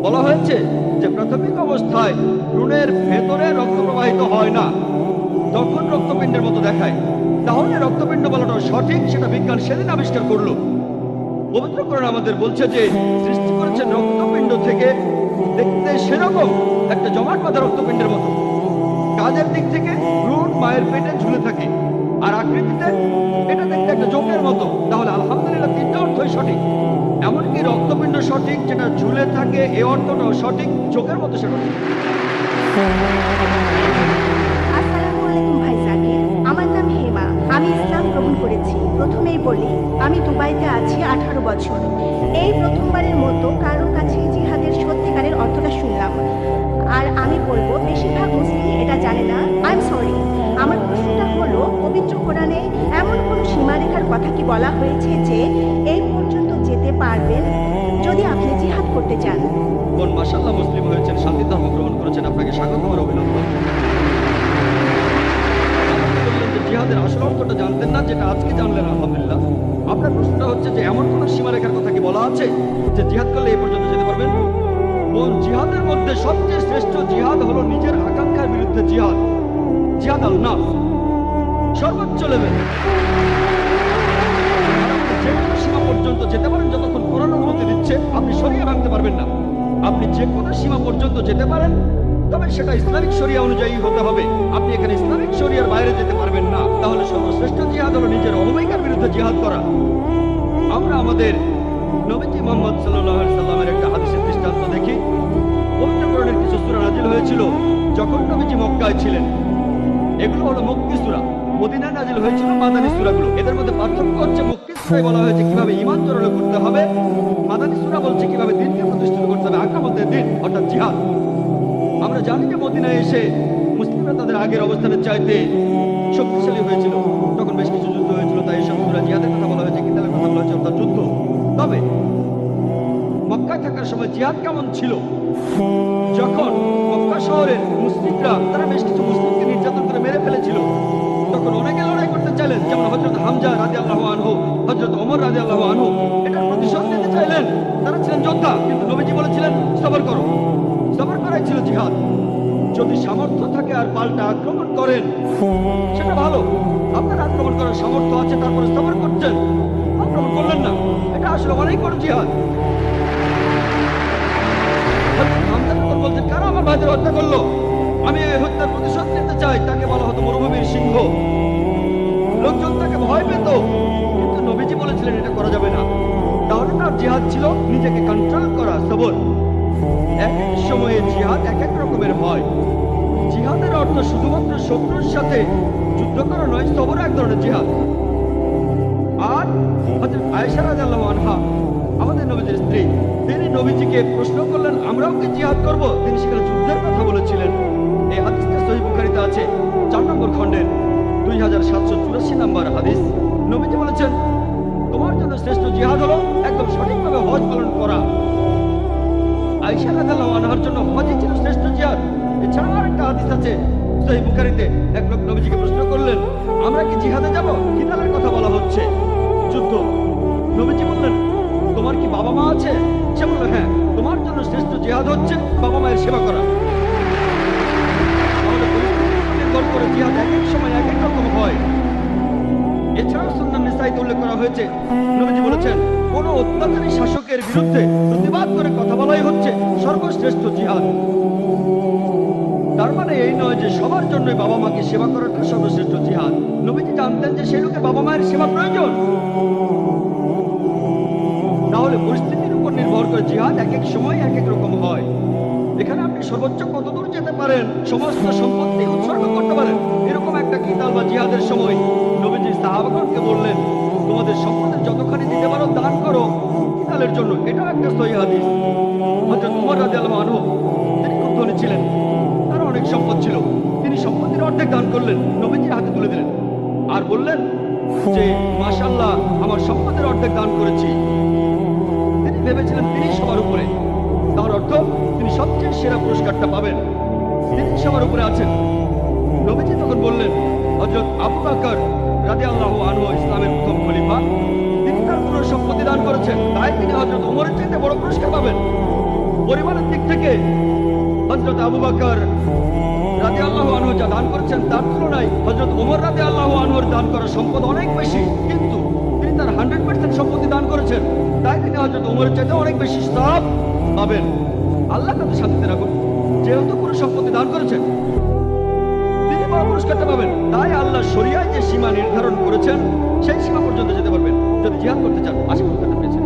বলা হয়েছে যে প্রাথমিক অবস্থায় ভ্রূণের ভেতরে রক্ত প্রবাহিত হয় না, তখন রক্তপিণ্ডের মতো দেখায়। তাহলে রক্তপিণ্ড বলাটাও সঠিক, সেটা বিজ্ঞান সেদিন আবিষ্কার করলো। পবিত্র কোরআন আমাদের বলছে যে সৃষ্টি করেছেন রক্তপিণ্ড থেকে, দেখতে সেরকম একটা জমাট বাঁধা রক্তপিণ্ডের মতো। কাজের দিক থেকে ভ্রূণ মায়ের পেটে ঝুলে থাকে, আর আকৃতিতে এটা দেখতে একটা জোকের মতো। তাহলে আলহামদুলিল্লাহ তিনটা অর্থই সঠিক। এমনকি রক্তপিণ্ড সঠিক, যেটা ঝুলে থাকে এই অর্থটাও সঠিক, চোখের মতো সেটা। আসসালামু আলাইকুম ভাই জাকির, আমার নাম হেমা, আমি ইসলাম গ্রহণ করেছি। প্রথমেই বলি আমি দুবাইতে আছি 18 বছর। এই প্রথমবারের মতো কারোর কাছে জিহাদের সত্যিকারের অর্থটা শুনলাম, আর আমি বলবো বেশিরভাগ মুসলিম এটা জানে না। I am sorry. আমার প্রশ্নটা হলো, পবিত্র কোরআনে এমন কোন সীমারেখার কথা কি বলা হয়েছে যে এই পর্যন্ত যেতে পারবেন যদি আপনি জিহাদ করতে চান? বোন মাশাআল্লাহ মুসলিম হয়েছেন, শান্তি ধর্ম গ্রহণ করেছেন, আপনাকে স্বাগত আর অভিনন্দন। জিহাদের আসল অর্থটা জানতেন না, যেটা আজকে জানলেন আলহামদুলিল্লাহ। আপনার প্রশ্নটা হচ্ছে যে এমন কোন সীমারেখার কথা কি বলা আছে যে জিহাদ করলে এই পর্যন্ত যেতে পারবেন? বোন, জিহাদের মধ্যে সবচেয়ে শ্রেষ্ঠ জিহাদ হলো নিজের আকাঙ্ক্ষার বিরুদ্ধে জিহাদ, জিহাদ আল নাফস, সর্বোচ্চ লেভেল। যে কোনো সীমা পর্যন্ত যেতে পারেন যতক্ষণ কোরআন অনুমতি দিচ্ছে। আপনি শরিয়া ভাঙতে পারবেন না। আপনি যে কোনো সীমা পর্যন্ত যেতে পারেন, তবে সেটা ইসলামিক শরিয়া অনুযায়ী হতে হবে। আপনি এখানে ইসলামিক শরিয়ার বাইরে যেতে পারবেন না। তাহলে সর্বশ্রেষ্ঠ জিহাদ হলো নিজের অহমিকার বিরুদ্ধে জিহাদ করা। আমরা আমাদের নবীজি মুহাম্মদ সাল্লাল্লাহু আলাইহি সাল্লামের একটা হাদিসের দৃষ্টান্ত দেখি। পবিত্র কোরআনের কিছু সূরা নাজিল হয়েছিল যখন নবীজি মক্কায় ছিলেন। এগুলো হলো মক্কি সূরা। মদিনায় নাজিল হয়েছিল মাদানী সূরাগুলো। এদের মধ্যে পার্থক্য হচ্ছে মক্কি সূরায় বলা হয়েছে কিভাবে ঈমান জোরালো করতে হবে, মাদানী সূরা বলছে কিভাবে দ্বীনকে প্রতিষ্ঠিত করতে হবে, আকামতের দ্বীন অর্থাৎ জিহাদ। আমরা জানি যে মদিনায় এসে মুসলিমরা তাদের আগের অবস্থানের চাইতে শক্তিশালী হয়েছিল, তখন বেশ কিছু যুদ্ধ হয়েছিল, তাই এসব সূরা জিহাদের কথা বলা হয়েছে, কিতালের কথা বলা হয়েছে অর্থাৎ যুদ্ধ। তবে মক্কায় থাকার সময় জিহাদ কেমন ছিল? যখন মক্কা শহরের মুসলিমরা তারা বেশ কিছু মুসলিমকে নির্যাতন করে মেরে ফেলেছিল, তখন অনেকে লড়াই করতে চাইলেন, যেমন হযরত হামজা রাদিয়াল্লাহু আনহু, হযরত ওমর রাদিয়াল্লাহু আনহু এটার প্রতিশোধ নিতে চাইলেন। তারা ছিলেন যোদ্ধা, কিন্তু নবীজি বলেছিলেন সবর করো। সবর করাই ছিল জিহাদ। যদি সামর্থ্য থাকে আর পাল্টা আক্রমণ করেন সেটা ভালো। আপনার আক্রমণ করার সামর্থ্য আছে, তারপরে সবর করছেন, আক্রমণ করলেন না, এটা আসলে অনেক বড় জিহাদ। বলছেন কারা আমার ভাইদের হত্যা করলো, আমি এই হত্যার প্রতিশোধ নিতে চাই। তাকে বলা হতো মরুভূমির সিংহ। লোকজন তাকে ভয় পেত, কিন্তু নবীজি বলেছিলেন এটা করা যাবে না। তাহলে তার জিহাদ ছিল নিজেকে কন্ট্রোল করা, সবর। এক এক সময়ে জিহাদ এক এক রকমের হয়। জিহাদের অর্থ শুধুমাত্র শত্রুর সাথে যুদ্ধ করা নয়, সবর এক ধরনের জিহাদ। নবীজিকে প্রশ্ন করলেন আমরাও কি জিহাদ করব? তিনি সেখানে যুদ্ধের কথা বলেছিলেন। এই হাদিসটা সহিহ বুখারীতে আছে 4 নম্বর খণ্ডের 2784 নম্বর হাদিস। নবীজি বলেছেন তোমার জন্য শ্রেষ্ঠ জিহাদ হলো একদম সঠিকভাবে হজ পালন করা। আয়েশা রাদিয়াল্লাহু আনহার জন্য হজই ছিল শ্রেষ্ঠ জিহাদ। এছাড়াও আরেকটা হাদিস আছে সহিহ বুখারীতে, এক লোক নবীজিকে প্রশ্ন করলেন আমরা কি জিহাদে যাব? কিতালের কথা বলা হচ্ছে, যুদ্ধ। নবীজি বললেন তোমার কি বাবা মা আছে? সে বলল হ্যাঁ। তোমার জন্য শ্রেষ্ঠ জিহাদ হচ্ছে বাবা মায়ের সেবা করা। আমাদের পরিস্থিতির উপর নির্ভর করে জিহাদ এক এক সময় এক এক রকম হয়। এছাড়াও সুন্নাহ নিসাইতে উল্লেখ করা হয়েছে, নবীজি বলেছেন কোন অত্যাচারী শাসকের বিরুদ্ধে প্রতিবাদ করে কথা বলাই হচ্ছে সর্বশ্রেষ্ঠ জিহাদ। তার মানে এই নয় যে সবার জন্যই বাবা মাকে সেবা করাটা সর্বশ্রেষ্ঠ জিহাদ। নবীজি জানতেন যে সেই লোকের বাবা মায়ের সেবা প্রয়োজন। তাহলে পরিস্থিতির উপর নির্ভর করে জিহাদ এক এক সময় এক এক রকম হয়। এখানে আপনি সর্বোচ্চ কতদূর যেতে পারেন, সমস্ত সম্পত্তি উৎসর্গ করতে পারেন, এরকম একটা কিতাল বা জিহাদের সময় নবীজি সাহাবাগণকে বললেন তোমাদের সম্পদের যতখানি দিতে পারো দান করো কিতালের জন্য। এটাও একটা সহিহ হাদিস। হযরত ওমর রাদিয়াল্লাহু আনহু তিনি খুব ধনী ছিলেন, তার অনেক সম্পদ ছিল। তিনি সম্পত্তির অর্ধেক দান করলেন, নবীজির হাতে তুলে দিলেন আর বললেন যে মাশাআল্লাহ আমার সম্পদের অর্ধেক দান করেছি। তিনি ভেবেছিলেন তিনি সবার উপরে, তার অর্থ তিনি সবচেয়ে সেরা পুরস্কারটা পাবেন, তিনি সবার উপরে আছেন। নবীজি তখন বললেন হযরত আবু বকর রাদিয়াল্লাহু আনহু ইসলামের প্রথম খলিফা, তিনি তার পুরো সম্পত্তি দান করেছেন, তাই তিনি হযরত ওমরের চাইতে বড় পুরস্কার পাবেন। পরিমাণের দিক থেকে হযরত আবু বকর রাদিয়াল্লাহু আনহু যা দান করেছেন তার তুলনায় হযরত ওমর রাদিয়াল্লাহু আনহুর দান করা সম্পদ অনেক বেশি, কিন্তু তিনি তার 100% সম্পত্তি দান করেছেন, তাই তিনি হযরত ওমরের চাইতে অনেক বেশি সওয়াব পাবেন। আল্লাহ তাদের শান্তিতে রাখুন, যেহেতু পুরো সম্পত্তি দান করেছেন তিনি বড় পুরস্কারটা পাবেন। তাই আল্লাহ শরিয়ায় যে সীমা নির্ধারণ করেছেন সেই সীমা পর্যন্ত যেতে পারবেন যদি জিহাদ করতে চান। আশা করি পেয়েছেন।